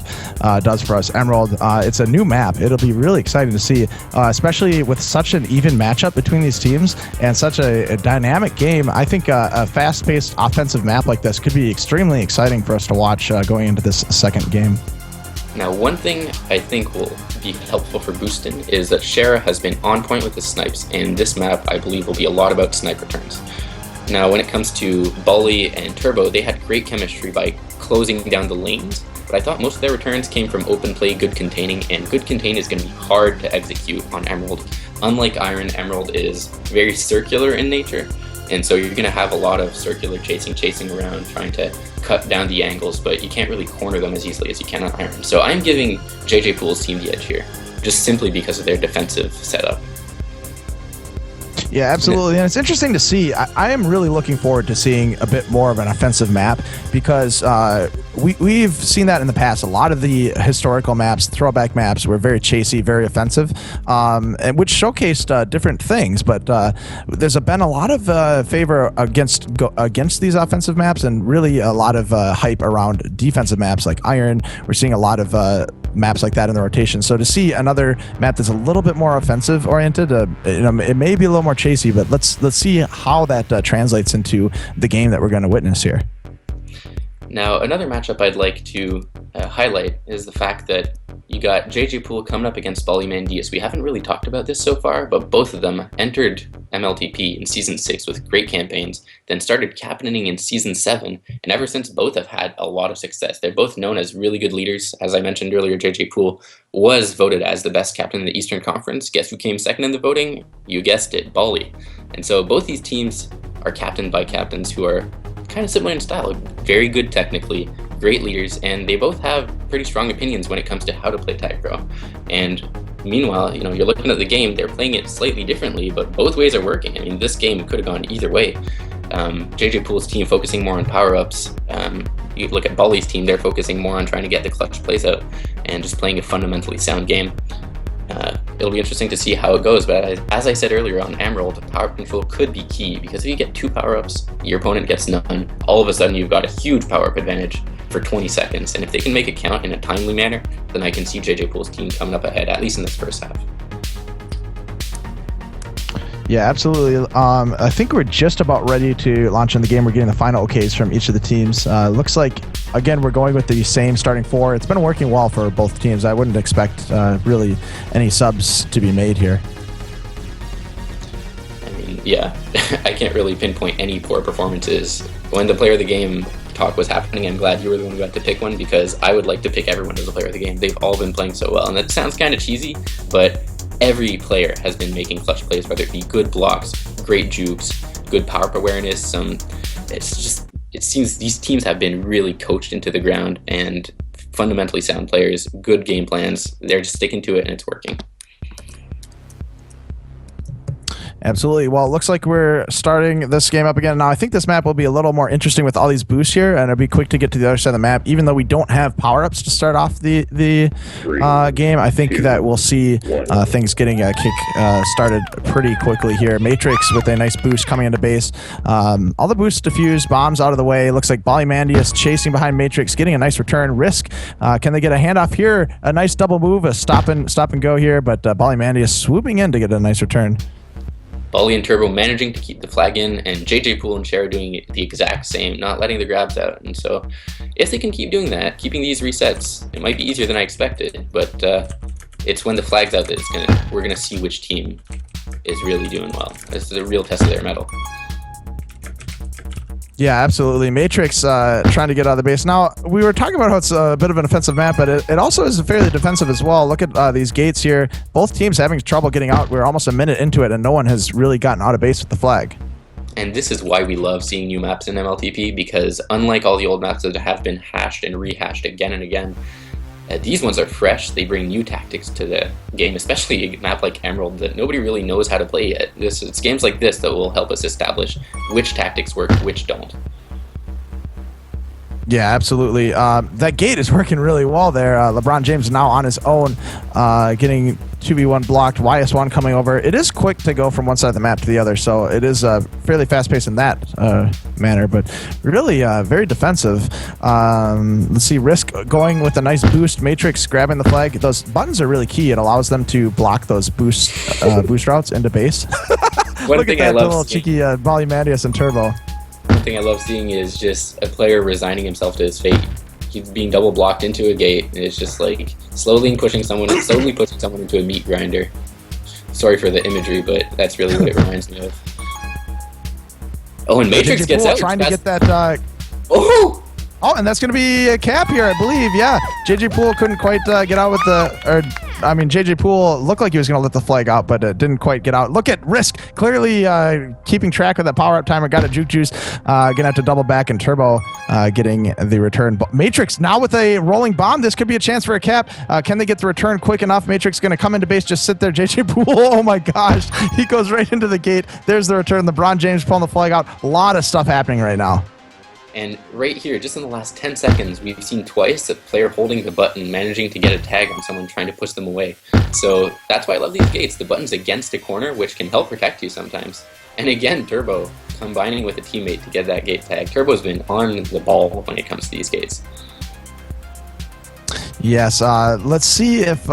does for us. Emerald, it's a new map. It'll be really exciting to see, especially with such an even matchup between these teams and such a dynamic game. I think a fast-paced offensive map like this could be extremely exciting for us to watch going into this second game. Now, one thing I think will be helpful for Boostin is that Shara has been on point with his snipes, and this map, I believe, will be a lot about snipe returns. Now, when it comes to Bully and Turbo, they had great chemistry by closing down the lanes, but I thought most of their returns came from open play, good containing, and good contain is going to be hard to execute on Emerald. Unlike Iron, Emerald is very circular in nature, and so you're going to have a lot of circular chasing around, trying to cut down the angles, but you can't really corner them as easily as you can on Iron. So I'm giving JJ Pool's team the edge here, just simply because of their defensive setup. Yeah, absolutely. And it's interesting to see. I am really looking forward to seeing a bit more of an offensive map because we've seen that in the past. A lot of the historical maps, throwback maps, were very chasey, very offensive, and which showcased different things. But there's been a lot of favor against these offensive maps and really a lot of hype around defensive maps like Iron. We're seeing a lot of maps like that in the rotation. So to see another map that's a little bit more offensive oriented, it may be a little more chasey, but let's see how that translates into the game that we're going to witness here. Now, another matchup I'd like to highlight is the fact that you got JJ Pool coming up against Ballymandias. We haven't really talked about this so far, but both of them entered MLTP in Season 6 with great campaigns, then started captaining in Season 7, and ever since both have had a lot of success. They're both known as really good leaders. As I mentioned earlier, JJ Pool was voted as the best captain in the Eastern Conference. Guess who came second in the voting? You guessed it, Bally. And so both these teams are captained by captains who are kind of similar in style, very good technically, great leaders, and they both have pretty strong opinions when it comes to how to play TagPro. And meanwhile, you're looking at the game, they're playing it slightly differently, but both ways are working. I mean, this game could have gone either way. JJ Pool's team focusing more on power-ups. You look at Bolly's team, they're focusing more on trying to get the clutch plays out and just playing a fundamentally sound game. It'll be interesting to see how it goes, but as I said earlier on Emerald, power control could be key, because if you get 2 power-ups, your opponent gets none, all of a sudden you've got a huge power-up advantage for 20 seconds, and if they can make it count in a timely manner, then I can see JJ Pool's team coming up ahead, at least in this first half. Yeah, absolutely. I think we're just about ready to launch in the game. We're getting the final OKs from each of the teams. Looks like, again, we're going with the same starting 4. It's been working well for both teams. I wouldn't expect really any subs to be made here. I mean, yeah, I can't really pinpoint any poor performances. When the player of the game talk was happening, I'm glad you were the one who got to pick one, because I would like to pick everyone as the player of the game. They've all been playing so well, and that sounds kind of cheesy, but every player has been making clutch plays, whether it be good blocks, great jukes, good power-up awareness. It seems these teams have been really coached into the ground, and fundamentally sound players, good game plans. They're just sticking to it, and it's working. Absolutely. Well, it looks like we're starting this game up again. Now, I think this map will be a little more interesting with all these boosts here, and it'll be quick to get to the other side of the map. Even though we don't have power-ups to start off the game, I think that we'll see things getting started pretty quickly here. Matrix with a nice boost coming into base. All the boosts diffused, bombs out of the way. Looks like Ballymandias chasing behind Matrix, getting a nice return. Risk, can they get a handoff here? A nice double move, a stop and go here, but Ballymandias swooping in to get a nice return. Bully and Turbo managing to keep the flag in, and JJ Pool and Shara doing the exact same, not letting the grabs out. And so if they can keep doing that, keeping these resets, it might be easier than I expected, but it's when the flag's out that we're gonna see which team is really doing well. This is a real test of their mettle. Yeah, absolutely. Matrix trying to get out of the base. Now, we were talking about how it's a bit of an offensive map, but it also is fairly defensive as well. Look at these gates here. Both teams having trouble getting out. We're almost a minute into it, and no one has really gotten out of base with the flag. And this is why we love seeing new maps in MLTP, because unlike all the old maps that have been hashed and rehashed again and again, these ones are fresh. They bring new tactics to the game, especially a map like Emerald that nobody really knows how to play yet. It's games like this that will help us establish which tactics work, which don't. Yeah, absolutely. That gate is working really well there. LeBron James now on his own, getting 2v1 blocked. YS1 coming over. It is quick to go from one side of the map to the other, so it is fairly fast-paced in that manner, but really very defensive. Let's see, Risk going with a nice boost. Matrix grabbing the flag. Those buttons are really key. It allows them to block those boost routes into base. Look at that little cheeky Polymandius and Turbo. One thing I love seeing is just a player resigning himself to his fate. He's being double blocked into a gate, and it's just like slowly pushing someone into a meat grinder. Sorry for the imagery, but that's really what it reminds me of. Oh, and Matrix gets out. Trying to get that. Oh, and that's going to be a cap here, I believe. Yeah, JJ Poole couldn't quite get out with JJ Poole looked like he was going to let the flag out, but didn't quite get out. Look at Risk, clearly keeping track of that power-up timer. Got a Juke Juice. Going to have to double back, and Turbo getting the return. But Matrix now with a rolling bomb. This could be a chance for a cap. Can they get the return quick enough? Matrix going to come into base, just sit there. JJ Poole, oh my gosh. He goes right into the gate. There's the return. LeBron James pulling the flag out. A lot of stuff happening right now. And right here, just in the last 10 seconds, we've seen twice a player holding the button, managing to get a tag on someone trying to push them away. So that's why I love these gates. The button's against a corner, which can help protect you sometimes. And again, Turbo combining with a teammate to get that gate tag. Turbo's been on the ball when it comes to these gates. Yes, let's see if...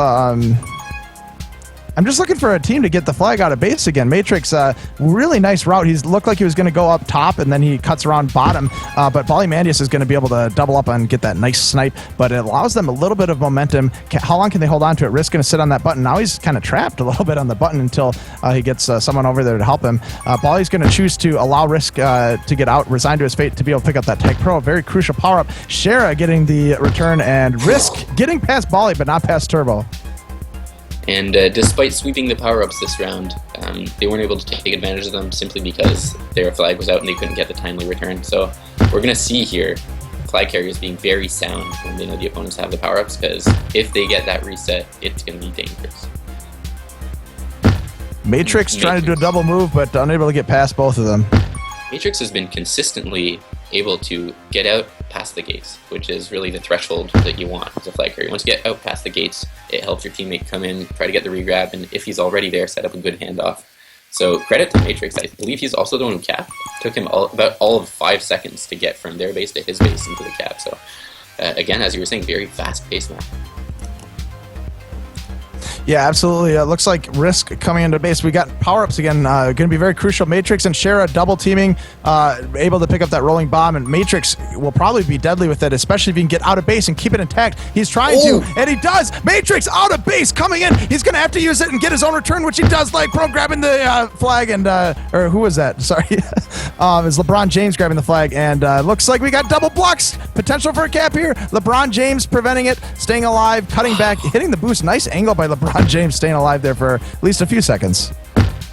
I'm just looking for a team to get the flag out of base again. Matrix, really nice route. He looked like he was going to go up top, and then he cuts around bottom. But Polymandius is going to be able to double up and get that nice snipe. But it allows them a little bit of momentum. How long can they hold on to it? Risk going to sit on that button. Now he's kind of trapped a little bit on the button until he gets someone over there to help him. Poly's going to choose to allow Risk to get out, resign to his fate to be able to pick up that TagPro. A very crucial power-up. Shara getting the return, and Risk getting past Poly, but not past Turbo. And despite sweeping the power-ups this round, they weren't able to take advantage of them simply because their flag was out and they couldn't get the timely return. So we're going to see here flag carriers being very sound when they know the opponents have the power-ups, because if they get that reset, it's going to be dangerous. Matrix trying to do a double move, but unable to get past both of them. Matrix has been consistently able to get out past the gates, which is really the threshold that you want as a flag carrier. Once you get out past the gates, it helps your teammate come in, try to get the regrab, and if he's already there, set up a good handoff. So credit to Matrix. I believe he's also the one who capped. Took him about all of 5 seconds to get from their base to his base into the cap. So again, as you were saying, very fast-paced map. Yeah, absolutely. Looks like Risk coming into base. We got power-ups again. Going to be very crucial. Matrix and Shara double teaming, able to pick up that rolling bomb, and Matrix will probably be deadly with it, especially if he can get out of base and keep it intact. He's trying to, and he does. Matrix out of base coming in. He's going to have to use it and get his own return, which he does. LagProne grabbing the flag, and or who was that? Sorry, it's LeBron James grabbing the flag, and looks like we got double blocks. Potential for a cap here. LeBron James preventing it, staying alive, cutting back, hitting the boost. Nice angle by LeBron James, staying alive there for at least a few seconds.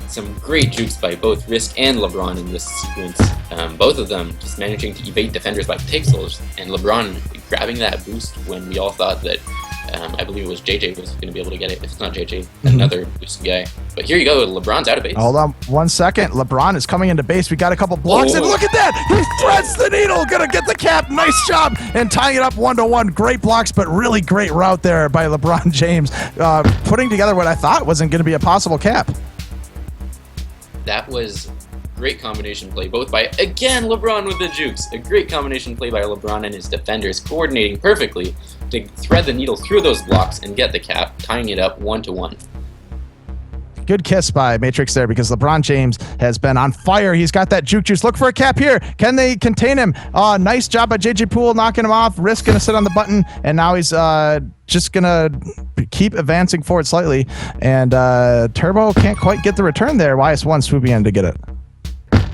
Some great jukes by both Risk and LeBron in this sequence. Both of them just managing to evade defenders like pixels, and LeBron grabbing that boost when we all thought that I believe it was JJ was going to be able to get it. If it's not JJ, another boost guy. But here you go, LeBron's out of base. Hold on 1 second. LeBron is coming into base. We got a couple blocks, and look at that! He threads the needle, gonna get the cap. Nice job, and tying it up 1-1. Great blocks, but really great route there by LeBron James, putting together what I thought wasn't going to be a possible cap. That was great combination play, both by, again, LeBron with the jukes. A great combination play by LeBron and his defenders, coordinating perfectly to thread the needle through those blocks and get the cap, tying it up 1-1. Good kiss by Matrix there, because LeBron James has been on fire. He's got that juke juice. Look for a cap here. Can they contain him? Nice job by JJ Poole knocking him off. Risk going to sit on the button, and now he's just going to keep advancing forward slightly. And Turbo can't quite get the return there. YS1 swooping in to get it.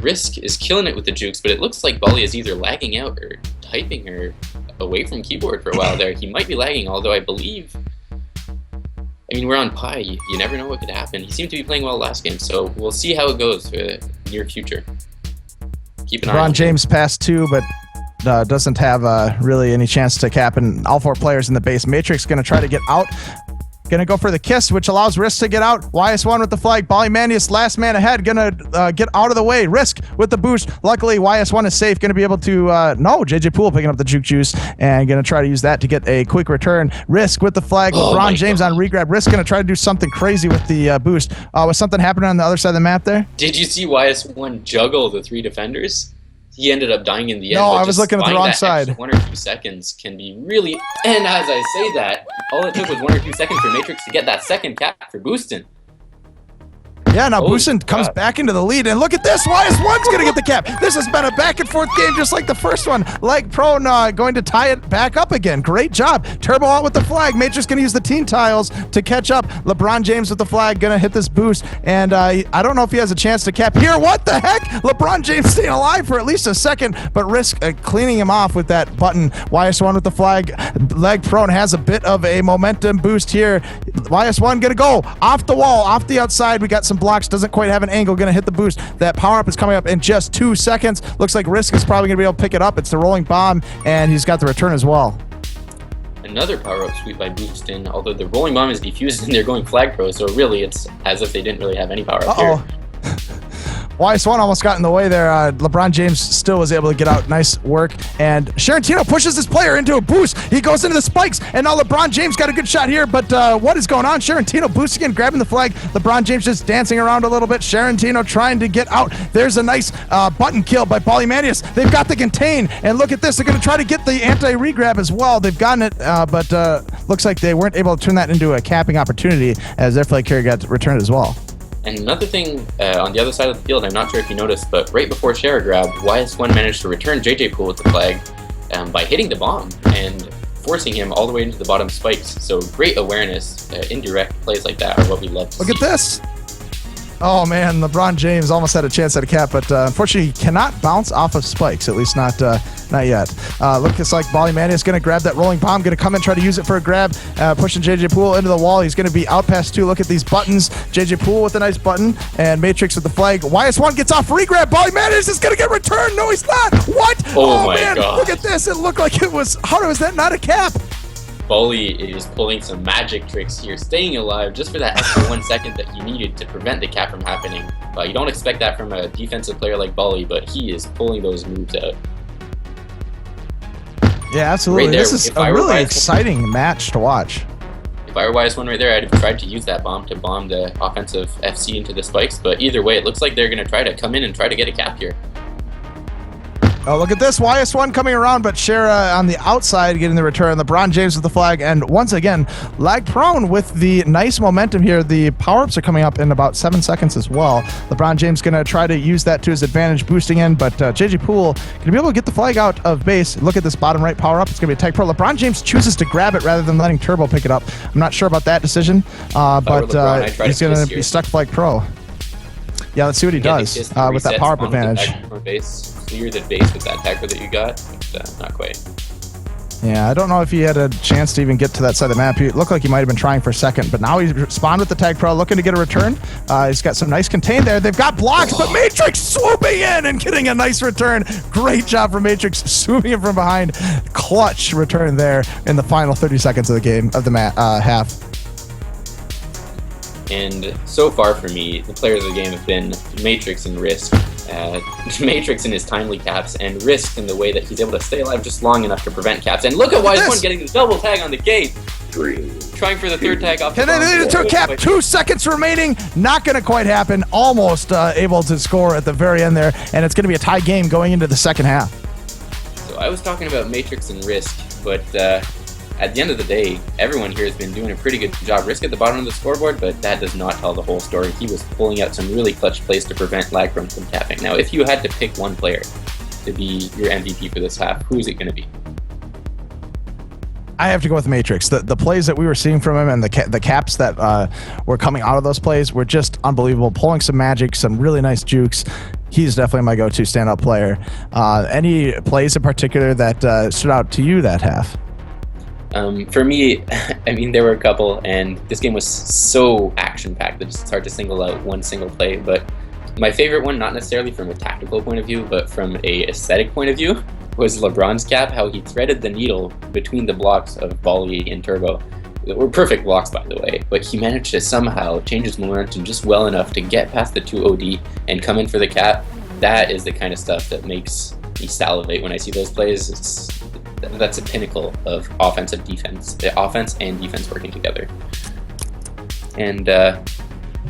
Risk is killing it with the jukes, but it looks like Bully is either lagging out or typing her away from keyboard for a while there. He might be lagging, although I believe... I mean, we're on Pi. You never know what could happen. He seemed to be playing well last game, so we'll see how it goes for the near future. Keep an eye on LeBron James passed 2, but doesn't have really any chance to cap, and all 4 players in the base. Matrix going to try to get out. Gonna go for the kiss, which allows Risk to get out. YS1 with the flag. Bolymanius, last man ahead, gonna get out of the way. Risk with the boost. Luckily, YS1 is safe. Gonna be able to, no, JJ Poole picking up the juke juice and gonna try to use that to get a quick return. Risk with the flag. LeBron James on regrab. Risk gonna try to do something crazy with the boost. Was something happening on the other side of the map there? Did you see YS1 juggle the 3 defenders? He ended up dying in the end. No, I was looking at the wrong side. 1 or 2 seconds can be really... And as I say that, all it took was 1 or 2 seconds for Matrix to get that second cap for Boostin. Yeah, now Boostin comes back into the lead, and look at this. YS1's going to get the cap. This has been a back-and-forth game just like the first one. LagProne going to tie it back up again. Great job. Turbo out with the flag. Matrix going to use the team tiles to catch up. LeBron James with the flag going to hit this boost, and I don't know if he has a chance to cap here. What the heck? LeBron James staying alive for at least a second, but Risk cleaning him off with that button. YS1 with the flag. LagProne has a bit of a momentum boost here. YS1 going to go off the wall, off the outside. We got some blocks, doesn't quite have an angle, gonna hit the boost. That power up is coming up in just 2 seconds. Looks like Risk is probably gonna be able to pick it up. It's the rolling bomb, and he's got the return as well. Another power up sweep by Boostin, although the rolling bomb is defused and they're going flag pro, so really it's as if they didn't really have any power up here. YS1 almost got in the way there. LeBron James still was able to get out. Nice work. And Sharantino pushes this player into a boost. He goes into the spikes, and now LeBron James got a good shot here, but what is going on? Sharantino boosting and grabbing the flag. LeBron James just dancing around a little bit. Sharantino trying to get out. There's a nice button kill by Bolymanius. They've got the contain, and look at this. They're going to try to get the anti-regrab as well. They've gotten it, but looks like they weren't able to turn that into a capping opportunity as their flag carrier got returned as well. And another thing on the other side of the field, I'm not sure if you noticed, but right before Shara grab, YS1 managed to return JJ Poole with the flag by hitting the bomb and forcing him all the way into the bottom spikes. So great awareness. Indirect plays like that are what we love to see. Look at this. Oh man, LeBron James almost had a chance at a cap, but unfortunately he cannot bounce off of spikes, at least not yet. Looks like Bolymania is going to grab that rolling bomb, going to come and try to use it for a grab, pushing JJ Poole into the wall. He's going to be out past 2. Look at these buttons. JJ Poole with a nice button, and Matrix with the flag. YS1 gets off regrab. Bolymania is going to get returned. No, he's not. What? Oh my man, God. Look at this. It looked like it was. How was that not a cap? Bolly is pulling some magic tricks here, staying alive just for that extra 1 second that he needed to prevent the cap from happening. You don't expect that from a defensive player like Bolly, but he is pulling those moves out. Yeah, absolutely. Right there, this is a really exciting match to watch. If I were YS1 right there, I'd have tried to use that bomb to bomb the offensive FC into the spikes, but either way, it looks like they're going to try to come in and try to get a cap here. Oh, look at this. YS1 coming around, but Shara on the outside getting the return. LeBron James with the flag. And once again, LagProne with the nice momentum here. The power-ups are coming up in about 7 seconds as well. LeBron James going to try to use that to his advantage, boosting in, but JJ Poole going to be able to get the flag out of base. Look at this bottom right power-up. It's going to be a TagPro. LeBron James chooses to grab it rather than letting Turbo pick it up. I'm not sure about that decision, but he's going to be stuck flag pro. Yeah, let's see what he does with that power-up advantage. Clear the base with that TagPro that you got, but not quite. Yeah, I don't know if he had a chance to even get to that side of the map. He looked like he might have been trying for a second, but now he's spawned with the TagPro, looking to get a return. He's got some nice contain there. They've got blocks, but Matrix swooping in and getting a nice return. Great job from Matrix, swooping in from behind. Clutch return there in the final 30 seconds of the game, of the half. And so far for me, the players of the game have been Matrix and Risk. Matrix in his timely caps, and Risk in the way that he's able to stay alive just long enough to prevent caps. And look at YS1 getting the double tag on the gate. Trying for the third tag off the bomb. And then to cap, 2 seconds remaining. Not going to quite happen. Almost able to score at the very end there, and it's going to be a tie game going into the second half. So I was talking about Matrix and Risk, but at the end of the day, everyone here has been doing a pretty good job. Risk at the bottom of the scoreboard, but that does not tell the whole story. He was pulling out some really clutch plays to prevent LagProne from capping. Now, if you had to pick one player to be your MVP for this half, who is it going to be? I have to go with Matrix. The plays that we were seeing from him and the caps that were coming out of those plays were just unbelievable. Pulling some magic, some really nice jukes. He's definitely my go-to standout player. Any plays in particular that stood out to you that half? For me, I mean, there were a couple, and this game was so action-packed that it's hard to single out one single play, but my favorite one, not necessarily from a tactical point of view, but from a aesthetic point of view, was LeBron's cap, how he threaded the needle between the blocks of Bolly and Turbo. were perfect blocks, by the way, but he managed to somehow change his momentum just well enough to get past the 2 OD and come in for the cap. That is the kind of stuff that makes me salivate when I see those plays. That's a pinnacle of offense and defense working together. And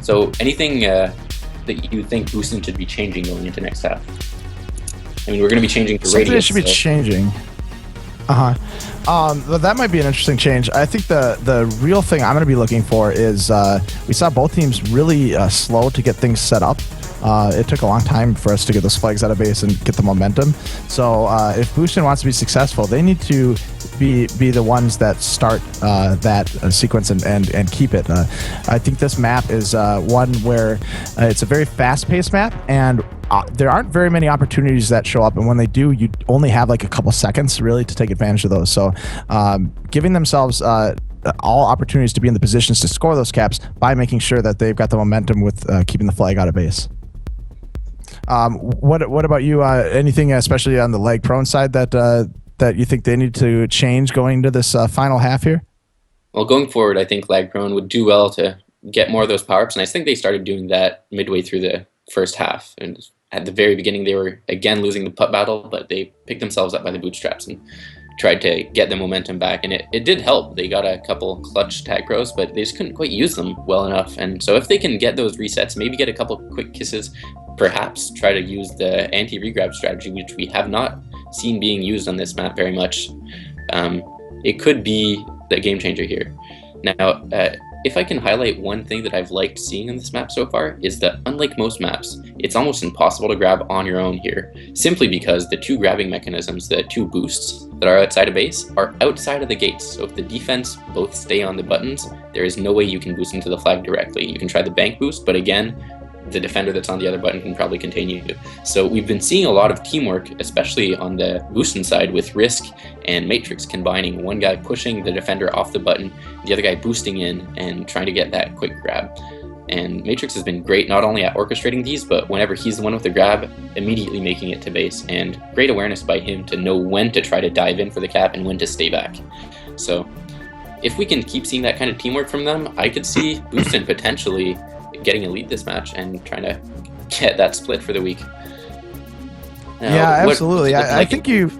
so anything that you think Boostin should be changing going into next half? I mean, we're going to be changing to Something radius. Should be changing. But that might be an interesting change. I think the real thing I'm going to be looking for is we saw both teams really slow to get things set up. It took a long time for us to get those flags out of base and get the momentum. So if Boostin wants to be successful, they need to be the ones that start that sequence and keep it. I think this map is one where it's a very fast-paced map, and there aren't very many opportunities that show up, and when they do, you only have like a couple seconds really to take advantage of those. So giving themselves all opportunities to be in the positions to score those caps by making sure that they've got the momentum with keeping the flag out of base. What about you? Anything, especially on the LagProne side, that you think they need to change going into this final half here? Well, going forward, I think LagProne would do well to get more of those power-ups, and I think they started doing that midway through the first half. And at the very beginning, they were again losing the putt battle, but they picked themselves up by the bootstraps and tried to get the momentum back, and it did help. They got a couple clutch TagPros, but they just couldn't quite use them well enough. And so if they can get those resets, maybe get a couple quick kisses, perhaps try to use the anti-regrab strategy, which we have not seen being used on this map very much, it could be the game changer here. Now, if I can highlight one thing that I've liked seeing in this map so far, is that unlike most maps, it's almost impossible to grab on your own here, simply because the two grabbing mechanisms, the two boosts that are outside of base, are outside of the gates. So if the defense both stay on the buttons, there is no way you can boost into the flag directly. You can try the bank boost, but again, the defender that's on the other button can probably contain you. So we've been seeing a lot of teamwork, especially on the Boostin side, with Risk and Matrix combining. One guy pushing the defender off the button, the other guy boosting in and trying to get that quick grab. And Matrix has been great not only at orchestrating these, but whenever he's the one with the grab, immediately making it to base. And great awareness by him to know when to try to dive in for the cap and when to stay back. So if we can keep seeing that kind of teamwork from them, I could see Boostin potentially getting a lead this match and trying to get that split for the week. Now, yeah, absolutely. I think you...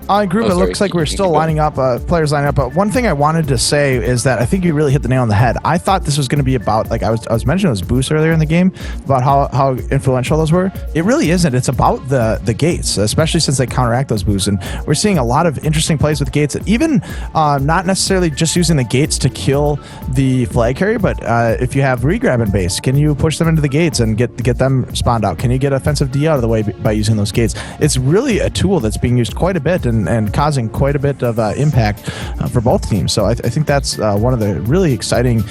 On group, it looks like we're still lining up, players lining up. But one thing I wanted to say is that I think you really hit the nail on the head. I thought this was going to be about, like I was mentioning those boosts earlier in the game, about how influential those were. It really isn't. It's about the gates, especially since they counteract those boosts. And we're seeing a lot of interesting plays with gates, even not necessarily just using the gates to kill the flag carrier, but if you have regrab in base, can you push them into the gates and get them spawned out? Can you get offensive D out of the way by using those gates? It's really a tool that's being used quite a bit and causing quite a bit of impact for both teams. So I think that's one of the really exciting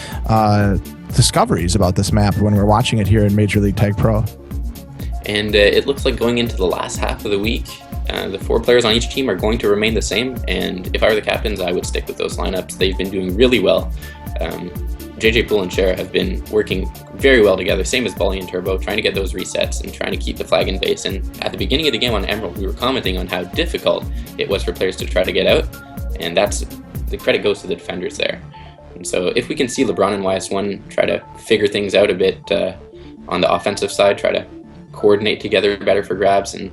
discoveries about this map when we're watching it here in Major League TagPro. And it looks like going into the last half of the week, the 4 players on each team are going to remain the same. And if I were the captains, I would stick with those lineups. They've been doing really well. JJ Poole and Shara have been working very well together, same as Bolly and Turbo, trying to get those resets and trying to keep the flag in base. And at the beginning of the game on Emerald, we were commenting on how difficult it was for players to try to get out, and that's the credit goes to the defenders there. And so if we can see LeBron and YS1 try to figure things out a bit on the offensive side, try to coordinate together better for grabs, and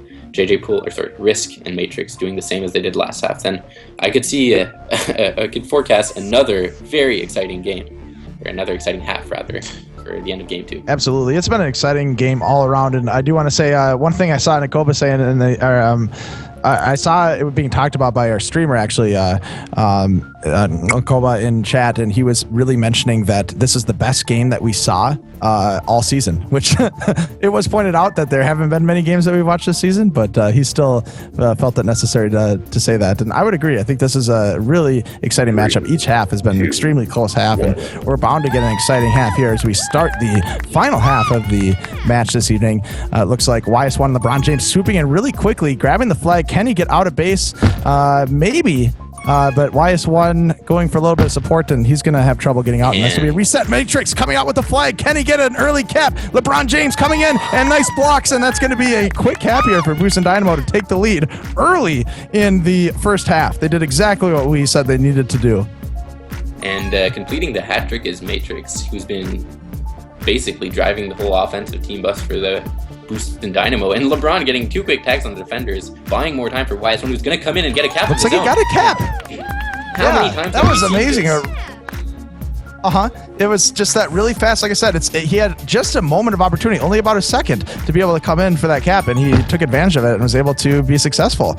Risk and Matrix doing the same as they did last half, then I could see I could forecast another very exciting game. Or another exciting half, rather, for the end of game 2. Absolutely. It's been an exciting game all around, and I do want to say one thing I saw Nakoba saying, and I saw it being talked about by our streamer, actually, Nakoba in chat, and he was really mentioning that this is the best game that we saw all season, which it was pointed out that there haven't been many games that we've watched this season, but he still felt it necessary to say that. And I would agree. I think this is a really exciting matchup. Each half has been an extremely close half, and we're bound to get an exciting half here as we start the final half of the match this evening. It looks like YS1 LeBron James swooping in really quickly, grabbing the flag. Can he get out of base? Maybe. But YS1 going for a little bit of support, and he's going to have trouble getting out. And this will be a reset. Matrix coming out with the flag. Can he get an early cap? LeBron James coming in, and nice blocks, and that's going to be a quick cap here for Boostin Dynamo to take the lead early in the first half. They did exactly what we said they needed to do. And completing the hat trick is Matrix, who's been basically driving the whole offensive team bus for the Boostin Dynamo. And LeBron getting 2 quick tags on the defenders, buying more time for YS1, who's going to come in and get a cap. Looks like he got a cap. How many times that was amazing. It was just that really fast. Like I said, he had just a moment of opportunity, only about a second, to be able to come in for that cap, and he took advantage of it and was able to be successful.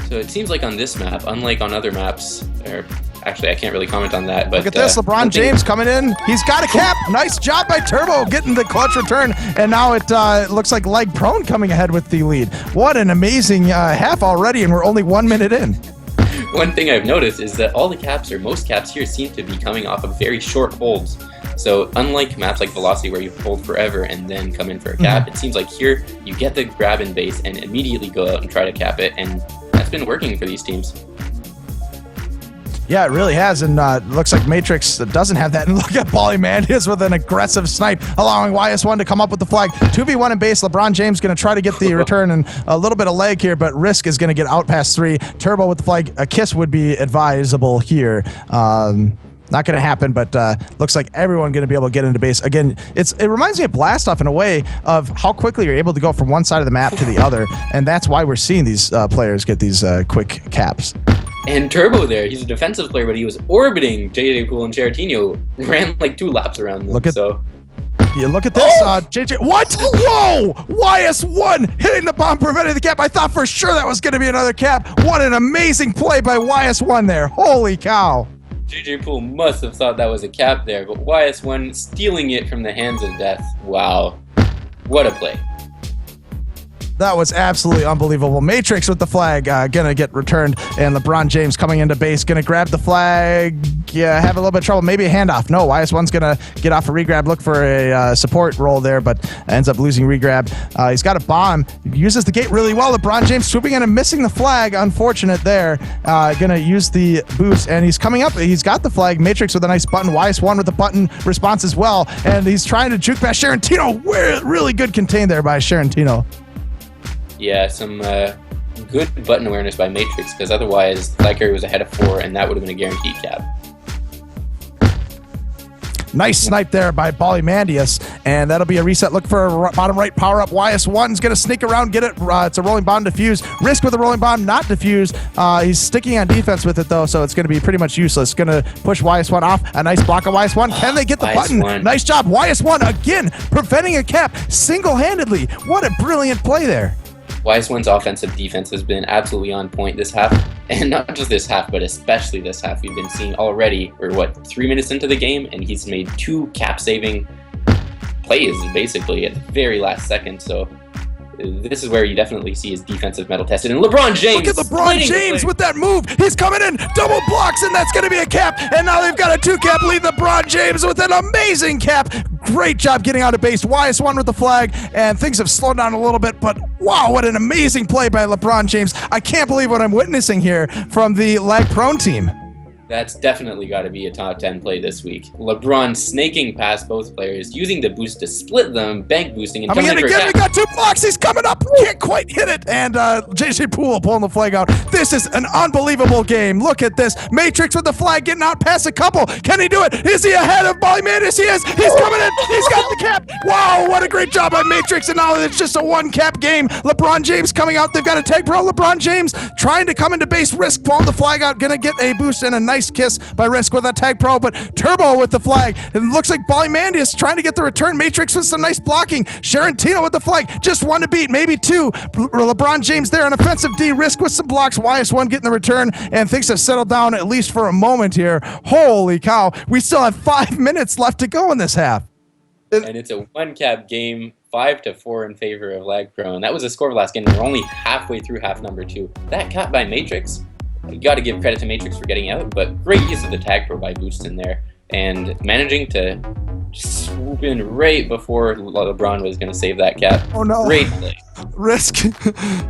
So it seems like on this map, unlike on other maps, or actually I can't really comment on that, but look at this, LeBron James coming in. He's got a cap. Nice job by Turbo getting the clutch return, and now it looks like LagProne coming ahead with the lead. What an amazing half already, and we're only 1 minute in. One thing I've noticed is that all the caps, or most caps here, seem to be coming off of very short holds. So unlike maps like Velocity where you hold forever and then come in for a cap, it seems like here you get the grab in base and immediately go out and try to cap it, and that's been working for these teams. Yeah, it really has, and looks like Matrix doesn't have that. And look at Polymandius with an aggressive snipe, allowing YS1 to come up with the flag. 2v1 in base. LeBron James going to try to get the return, and a little bit of lag here, but Risk is going to get out past 3. Turbo with the flag. A kiss would be advisable here. Not going to happen, but looks like everyone going to be able to get into base. Again, it reminds me of Blast Off in a way of how quickly you're able to go from one side of the map to the other, and that's why we're seeing these players get these quick caps. And Turbo there, he's a defensive player, but he was orbiting JJ Poole and Cheratino, ran like 2 laps around them. Yeah, look at this, JJ. What? Whoa! YS1 hitting the bomb, preventing the cap. I thought for sure that was going to be another cap. What an amazing play by YS1 there. Holy cow. JJ Poole must have thought that was a cap there, but YS1 stealing it from the hands of death. Wow. What a play. That was absolutely unbelievable. Matrix with the flag, gonna get returned, and LeBron James coming into base, gonna grab the flag. Yeah, have a little bit of trouble. Maybe a handoff. No, YS1's gonna get off a regrab, look for a support roll there, but ends up losing regrab. He's got a bomb, uses the gate really well. LeBron James swooping in and missing the flag. Unfortunate there. Gonna use the boost, and he's coming up. He's got the flag. Matrix with a nice button. YS1 with the button response as well, and he's trying to juke past Cheratino. Really good contain there by Cheratino. Yeah, some good button awareness by Matrix, because otherwise Flag Carrier was ahead of 4, and that would have been a guaranteed cap. Nice snipe there by Polymandius, and that'll be a reset. Look for a bottom right power up. YS1's going to sneak around, get it. It's a rolling bomb defuse. Risk with a rolling bomb, not defuse. He's sticking on defense with it, though, so it's going to be pretty much useless. Going to push YS1 off. A nice block of YS1. Can they get the button? Nice job. YS1 again, preventing a cap single-handedly. What a brilliant play there. YS1's offensive defense has been absolutely on point this half, and not just this half, but especially this half. We've been seeing already, we're what, 3 minutes into the game, and he's made 2 cap-saving plays, basically, at the very last second, so this is where you definitely see his defensive mettle tested. And LeBron James! Look at LeBron James with that move! He's coming in, double blocks, and that's going to be a cap, and now they've got a 2-cap lead. LeBron James with an amazing cap. Great job getting out of base. YS1 with the flag, and things have slowed down a little bit, but wow, what an amazing play by LeBron James. I can't believe what I'm witnessing here from the LagProne team. That's definitely got to be a top 10 play this week. LeBron snaking past both players, using the boost to split them, bank boosting, and coming in again. We got 2 blocks. He's coming up. Can't quite hit it. And JJ Poole pulling the flag out. This is an unbelievable game. Look at this. Matrix with the flag getting out past a couple. Can he do it? Is he ahead of Polymandius? He is. He's coming in. He's got the cap. Wow, what a great job by Matrix. And now it's just a 1-cap game. LeBron James coming out. They've got a TagPro. LeBron James trying to come into base. Risk pulling the flag out. Gonna get a boost and a nice kiss by Risk with that TagPro, but Turbo with the flag. It looks like Polymandius trying to get the return. Matrix with some nice blocking. Cheratino with the flag. Just 1 to beat, maybe 2. LeBron James there on offensive D. Risk with some blocks. YS1 getting the return, and things have settled down at least for a moment here. Holy cow. We still have 5 minutes left to go in this half. And it's a 1-cap game, 5-4 in favor of LagProne. That was the score of last game. We're only halfway through half number 2. That cap by Matrix, you got to give credit to Matrix for getting out, but great use of the TagPro by Boostin there, and managing to swoop in right before LeBron was going to save that cap. Oh no. Great play. Risk.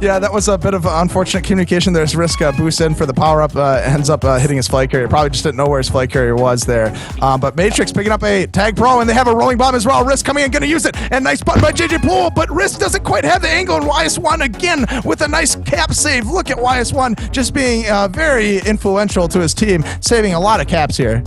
Yeah, that was a bit of unfortunate communication. There's Risk boost in for the power-up, ends up hitting his flight carrier. Probably just didn't know where his flight carrier was there. But Matrix picking up a TagPro, and they have a rolling bomb as well. Risk coming in, going to use it. And nice button by JJ Poole, but Risk doesn't quite have the angle, and YS1 again with a nice cap save. Look at YS1 just being very influential to his team, saving a lot of caps here.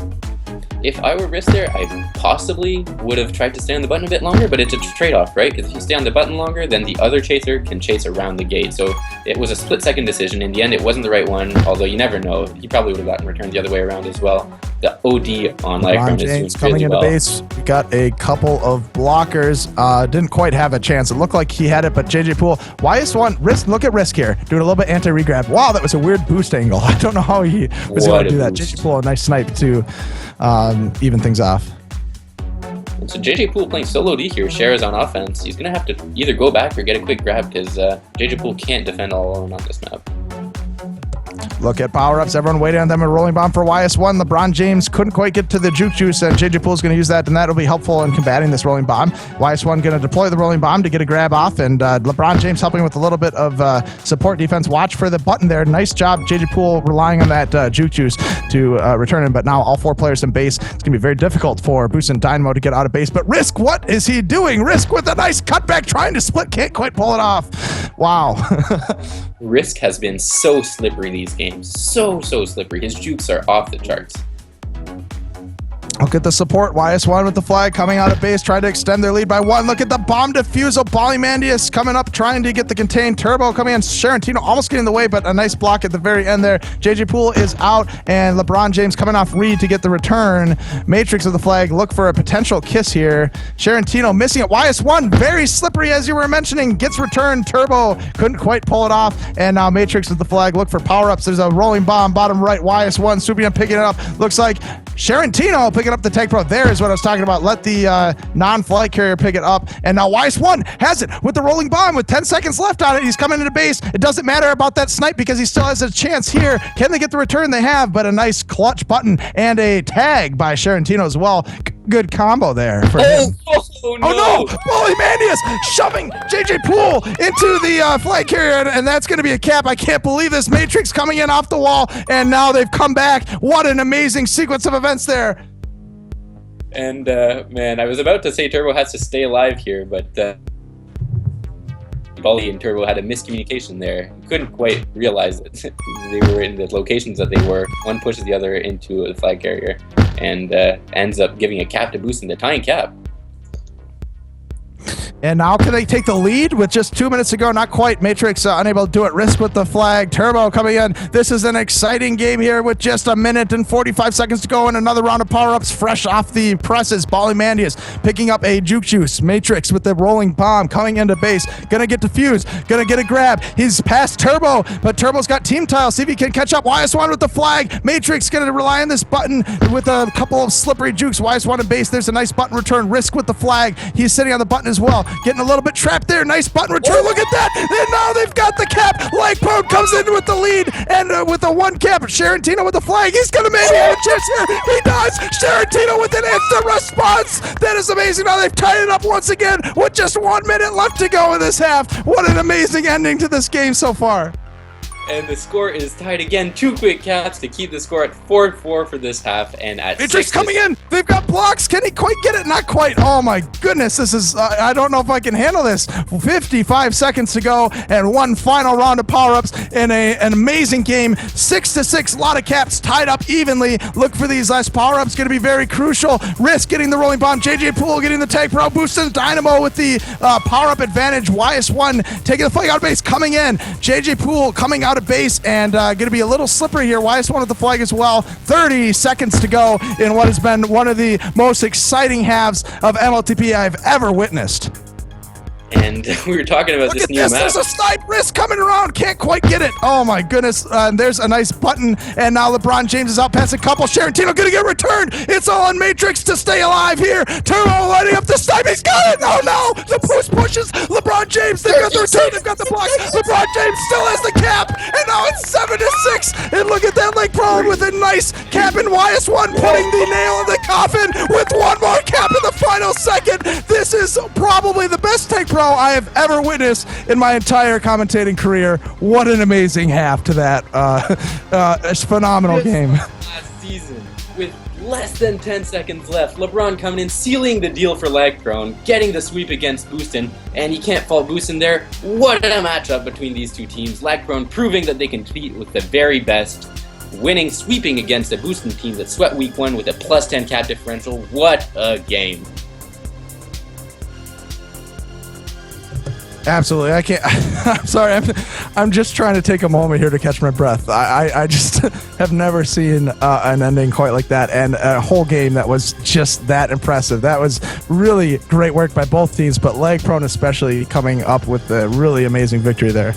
If I were Risk there, I possibly would have tried to stay on the button a bit longer, but it's a trade-off, right? Because if you stay on the button longer, then the other chaser can chase around the gate. So it was a split-second decision. In the end, it wasn't the right one, although you never know. He probably would have gotten returned the other way around as well. The OD on LagProne is doing coming really into well. base, got a couple of blockers. Didn't quite have a chance. It looked like he had it, but JJ Poole, YS1, Risk, look at Risk here, doing a little bit anti-regrab. Wow, that was a weird boost angle. I don't know how he was able to do that. JJ Poole, a nice snipe to even things off. And so JJ Poole playing solo D here, Cher is on offense. He's going to have to either go back or get a quick grab because JJ Poole can't defend all alone on this map. Look at power-ups. Everyone waiting on them. A rolling bomb for YS1. LeBron James couldn't quite get to the juke juice, and JJ Poole's going to use that, and that'll be helpful in combating this rolling bomb. YS1 going to deploy the rolling bomb to get a grab off, and LeBron James helping with a little bit of support defense. Watch for the button there. Nice job, JJ Poole, relying on that juke juice to return him, but now all four players in base. It's going to be very difficult for Boostin Dynamo to get out of base, but Risk, what is he doing? Risk with a nice cutback, trying to split, can't quite pull it off. Wow. Risk has been so slippery these games. So slippery. His jukes are off the charts. Look at the support. YS1 with the flag coming out of base, trying to extend their lead by one. Look at the bomb defusal. Polymandius coming up, trying to get the contained. Turbo coming in. Sharantino almost getting in the way, but a nice block at the very end there. JJ Poole is out, and LeBron James coming off read to get the return. Matrix with the flag. Look for a potential kiss here. Sharantino missing it. YS1 very slippery, as you were mentioning. Gets returned. Turbo couldn't quite pull it off, and now Matrix with the flag. Look for power-ups. There's a rolling bomb bottom right. YS1 swooping and picking it up. Looks like Sharantino picking up the TagPro. There is what I was talking about. Let the non-flight carrier pick it up. And now YS1 has it with the rolling bomb with 10 seconds left on it. He's coming into base. It doesn't matter about that snipe because he still has a chance here. Can they get the return? They have, but a nice clutch button and a tag by Sharantino as well. Good combo there for him. Oh no! Oh no! Polymandius shoving JJ Poole into the flight carrier, and that's going to be a cap. I can't believe this. Matrix coming in off the wall, and now they've come back. What an amazing sequence of events there. And man, I was about to say Turbo has to stay alive here, but Bully and Turbo had a miscommunication there. Couldn't quite realize it. They were in the locations that they were. One pushes the other into the flag carrier and ends up giving a cap to Boostin, the tying cap. And now can they take the lead with just 2 minutes to go? Not quite. Matrix unable to do it. Risk with the flag. Turbo coming in. This is an exciting game here with just 1 minute and 45 seconds to go, and another round of power-ups fresh off the presses. Polymandius picking up a juke juice. Matrix with the rolling bomb coming into base. Gonna get defused. Gonna get a grab. He's past Turbo, but Turbo's got team tile. See if he can catch up. YS1 with the flag. Matrix gonna rely on this button with a couple of slippery jukes. YS1 in base. There's a nice button return. Risk with the flag. He's sitting on the button as well. Getting a little bit trapped there. Nice button return. Look at that. And now they've got the cap. LagProne comes in with the lead and with a one cap. Sharantino with the flag. He's going to maybe have a chance here. He does. Sharantino with an instant response. That is amazing. Now they've tied it up once again with just 1 minute left to go in this half. What an amazing ending to this game so far. And the score is tied again. 2 quick caps to keep the score at 4-4 for this half. And at Matrix coming in. They've got blocks. Can he quite get it? Not quite. Oh my goodness. This is, I don't know if I can handle this. 55 seconds to go and one final round of power-ups in an amazing game. 6-6. A lot of caps tied up evenly. Look for these last power-ups. Going to be very crucial. Risk getting the rolling bomb. JJ Poole getting the TagPro. Boostin Dynamo with the power-up advantage. YS1 taking the flag out of base. Coming in. JJ Poole coming out of base and going to be a little slippery here. YS1 with the flag as well. 30 seconds to go in what has been one of the most exciting halves of MLTP I've ever witnessed. And we were talking about this new map. There's a snipe. Risk coming around. Can't quite get it. Oh my goodness. There's a nice button. And now LeBron James is out past a couple. Sharantino going to get returned. It's all on Matrix to stay alive here. Turbo lighting up the snipe. He's got it. Oh no. The boost pushes LeBron James. They've got the return. They've got the block. LeBron James still has the cap. And now it's It's 7-6, and look at that LagProne with a nice cap, and YS1 putting the nail in the coffin with one more cap in the final second. This is probably the best TagPro I have ever witnessed in my entire commentating career. What an amazing half to that. It's a phenomenal game. Last season, with less than 10 seconds left, LeBron coming in, sealing the deal for LagProne, getting the sweep against Boostin, and you can't fault Boostin there. What a matchup between these two teams. LagProne proving that they can compete with the very best, winning, sweeping against a Boostin team that swept week 1 with a plus 10 cap differential. What a game. Absolutely. I can't. I'm sorry. I'm just trying to take a moment here to catch my breath. I just have never seen an ending quite like that, and a whole game that was just that impressive. That was really great work by both teams, but LagProne especially coming up with a really amazing victory there.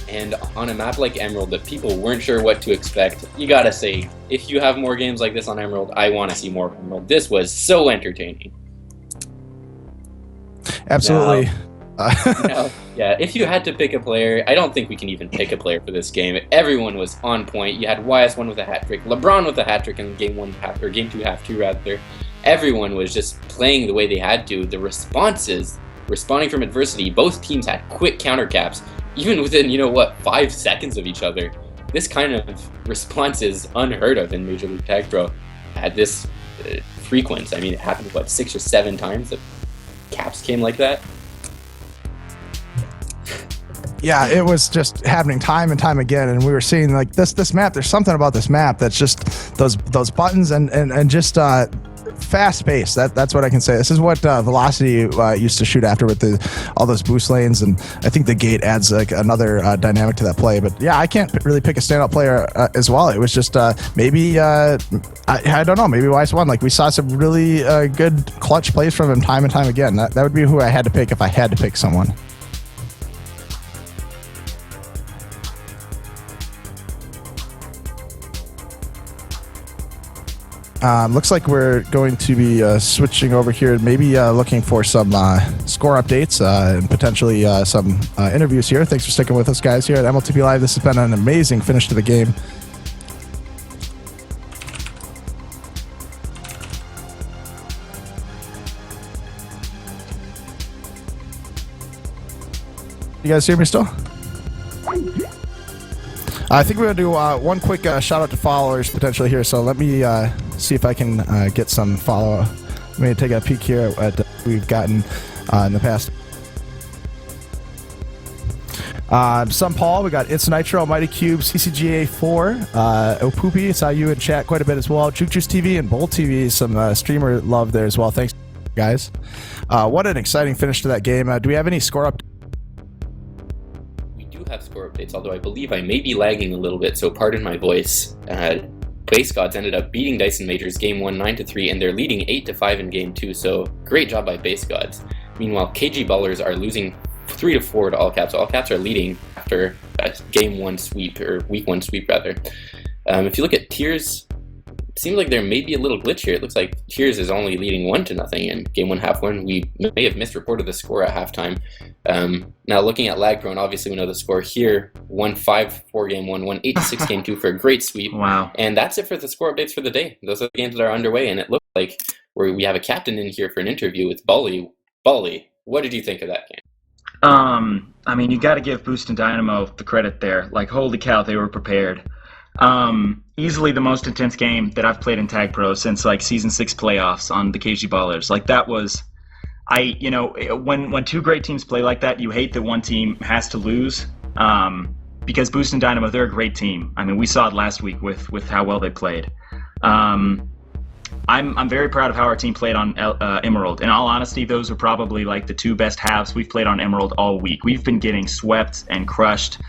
And on a map like Emerald that people weren't sure what to expect, you gotta say, if you have more games like this on Emerald, I want to see more of Emerald. This was so entertaining. Absolutely. Yeah, if you had to pick a player, I don't think we can even pick a player for this game. Everyone was on point. You had YS1 with a hat trick, LeBron with a hat trick in game 1 half, or game 2 half 2 rather. Everyone was just playing the way they had to. The responses, responding from adversity, both teams had quick counter caps, even within 5 seconds of each other. This kind of response is unheard of in Major League TagPro at this frequency. I mean, it happened 6 or 7 times that caps came like that. Yeah, it was just happening time and time again, and we were seeing like this map. There's something about this map that's just those buttons and just fast pace. That's what I can say. This is what Velocity used to shoot after with all those boost lanes, and I think the gate adds like another dynamic to that play. But yeah, I can't really pick a standout player as well. It was just maybe I don't know, maybe YS1. Like we saw some really good clutch plays from him time and time again. That would be who I had to pick if I had to pick someone. Looks like we're going to be switching over here, maybe looking for some score updates and potentially some interviews here. Thanks for sticking with us, guys, here at MLTP Live. This has been an amazing finish to the game. You guys hear me still? I think we're going to do one quick shout out to followers potentially here. So let me see if I can get some follow. Let me take a peek here at we've gotten in the past. Some Paul, we got It's Nitro, Mighty Cube, CCGA4, Opoopy, saw you in chat quite a bit as well. Juke Juice TV and Bolt TV, some streamer love there as well. Thanks, guys. What an exciting finish to that game. Do we have any score updates? Have score updates, although I believe I may be lagging a little bit, so pardon my voice. Base Gods ended up beating Dyson Majors game 1 9-3, and they're leading 8-5 in game 2, so great job by Base Gods. Meanwhile, KG Ballers are losing 3-4 to All Caps. All Caps are leading after a game 1 sweep, or week 1 sweep rather. If you look at Tears, it seems like there may be a little glitch here. It looks like Tears is only leading 1-0 in game 1 half 1. We may have misreported the score at halftime. Now looking at LagProne, obviously we know the score here: 1-5 for game 1, 1-8-6 game 2 for a great sweep. Wow! And that's it for the score updates for the day. Those are the games that are underway, and it looks like we have a captain in here for an interview with Bolly. Bolly, what did you think of that game? I mean, you got to give Boostin Dynamo the credit there. Like, holy cow, they were prepared. Easily the most intense game that I've played in TagPro since like season 6 playoffs on the KG Ballers. Like that was, when two great teams play like that, you hate that one team has to lose. Because Boostin Dynamo, they're a great team. I mean, we saw it last week with how well they played. I'm very proud of how our team played on Emerald. In all honesty, those are probably like the 2 best halves we've played on Emerald all week. We've been getting swept and crushed.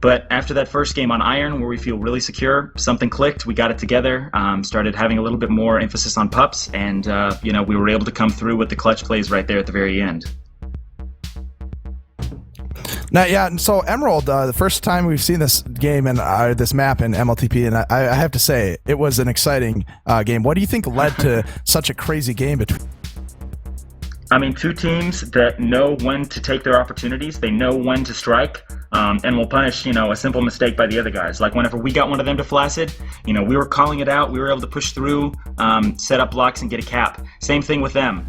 But after that first game on Iron, where we feel really secure, something clicked. We got it together, started having a little bit more emphasis on pups, and we were able to come through with the clutch plays right there at the very end. Now, yeah, so Emerald, the first time we've seen this game and this map in MLTP, and I have to say, it was an exciting game. What do you think led to such a crazy game between? I mean, 2 teams that know when to take their opportunities. They know when to strike. and will punish, a simple mistake by the other guys. Like whenever we got one of them to flaccid, we were calling it out. We were able to push through, set up blocks, and get a cap. Same thing with them,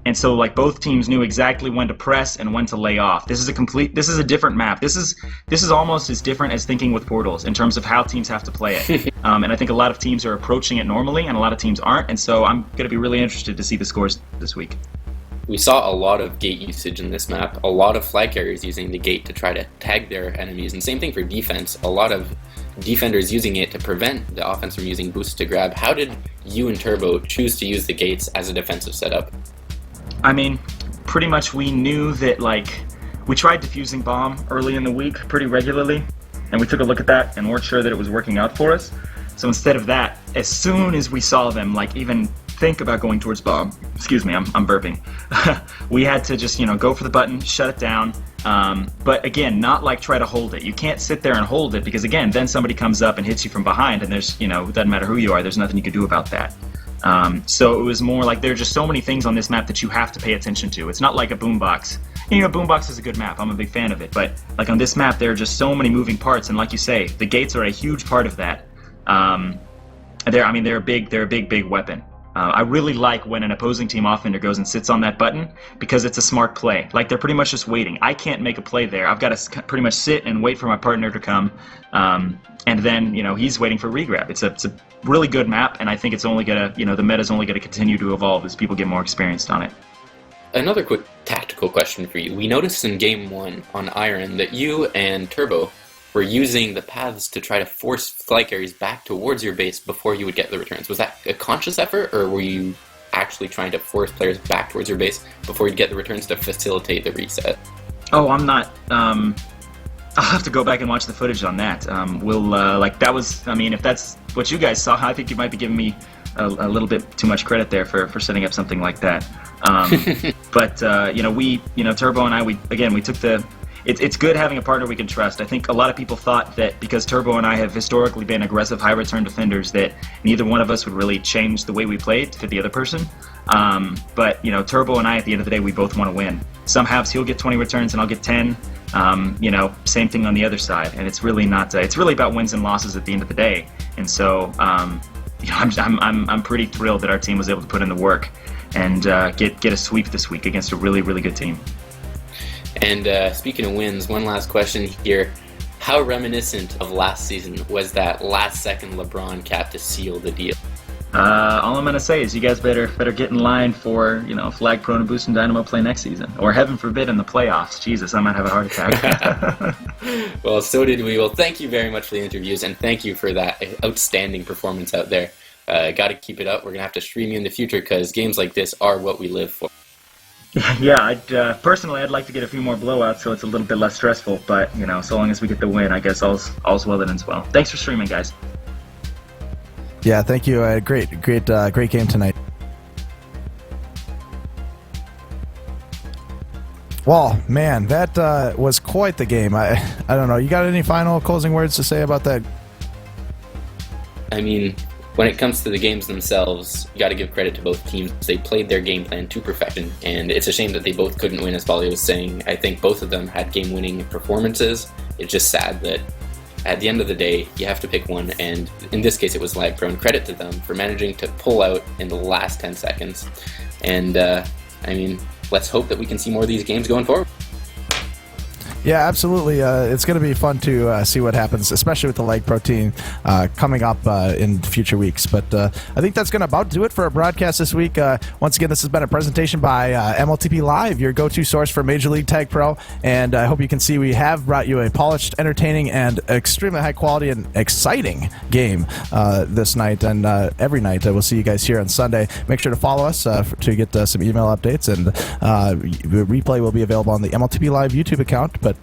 and so like both teams knew exactly when to press and when to lay off. This is a different map. This is almost as different as thinking with portals in terms of how teams have to play it. And I think a lot of teams are approaching it normally, and a lot of teams aren't. And so I'm going to be really interested to see the scores this week. We saw a lot of gate usage in this map, a lot of flag carriers using the gate to try to tag their enemies, and same thing for defense, a lot of defenders using it to prevent the offense from using boost to grab. How did you and Turbo choose to use the gates as a defensive setup? I mean, pretty much we knew that, we tried defusing bomb early in the week pretty regularly, and we took a look at that and weren't sure that it was working out for us. So instead of that, as soon as we saw them, even think about going towards bomb, excuse me, I'm burping, we had to just, go for the button, shut it down, but again, not try to hold it. You can't sit there and hold it because, again, then somebody comes up and hits you from behind, and there's, it doesn't matter who you are, there's nothing you can do about that. So it was more there are just so many things on this map that you have to pay attention to. It's not like a boombox. Boombox is a good map. I'm a big fan of it. But on this map, there are just so many moving parts, and like you say, the gates are a huge part of that. They're a big weapon. I really like when an opposing team offender goes and sits on that button because it's a smart play. They're pretty much just waiting. I can't make a play there. I've got to pretty much sit and wait for my partner to come, and then he's waiting for regrab. It's a really good map, and I think it's only gonna the meta's only gonna continue to evolve as people get more experienced on it. Another quick tactical question for you. We noticed in Game 1 on Iron that you and Turbo were using the paths to try to force flag carries back towards your base before you would get the returns. Was that a conscious effort, or were you actually trying to force players back towards your base before you'd get the returns to facilitate the reset? Oh, I'm not. I'll have to go back and watch the footage on that. That was, if that's what you guys saw, I think you might be giving me a little bit too much credit there for setting up something like that. But, Turbo and I, we took the... It's good having a partner we can trust. I think a lot of people thought that because Turbo and I have historically been aggressive high return defenders that neither one of us would really change the way we played to fit the other person. But Turbo and I, at the end of the day, we both want to win. Some halves he'll get 20 returns and I'll get 10. Same thing on the other side. And it's really not. It's really about wins and losses at the end of the day. And so, I'm pretty thrilled that our team was able to put in the work and get a sweep this week against a really, really good team. And speaking of wins, one last question here. How reminiscent of last season was that last-second LeBron cap to seal the deal? All I'm going to say is you guys better get in line for, if LagProne and Boostin Dynamo play next season. Or heaven forbid in the playoffs. Jesus, I might have a heart attack. Well, so did we. Well, thank you very much for the interviews, and thank you for that outstanding performance out there. Got to keep it up. We're going to have to stream you in the future because games like this are what we live for. Yeah, personally, I'd like to get a few more blowouts so it's a little bit less stressful. But, so long as we get the win, I guess all's well that ends well. Thanks for streaming, guys. Yeah, thank you. Great game tonight. Well, man, that was quite the game. I don't know. You got any final closing words to say about that? I mean, when it comes to the games themselves, you got to give credit to both teams. They played their game plan to perfection, and it's a shame that they both couldn't win, as Bali was saying. I think both of them had game-winning performances. It's just sad that at the end of the day, you have to pick one, and in this case, it was LagProne. Credit to them for managing to pull out in the last 10 seconds. And, let's hope that we can see more of these games going forward. Yeah, absolutely. It's going to be fun to see what happens, especially with the LagPro team coming up in future weeks. But I think that's going to about do it for our broadcast this week. Once again, this has been a presentation by MLTP Live, your go-to source for Major League TagPro. And I hope you can see we have brought you a polished, entertaining, and extremely high-quality and exciting game this night and every night. We'll see you guys here on Sunday. Make sure to follow us to get some email updates. And the replay will be available on the MLTP Live YouTube account. But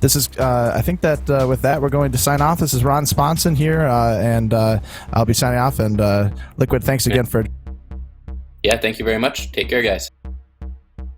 this is, I think that with that, we're going to sign off. This is Ron Sponson here, and I'll be signing off. And Liquid, thanks again for... Yeah, thank you very much. Take care, guys.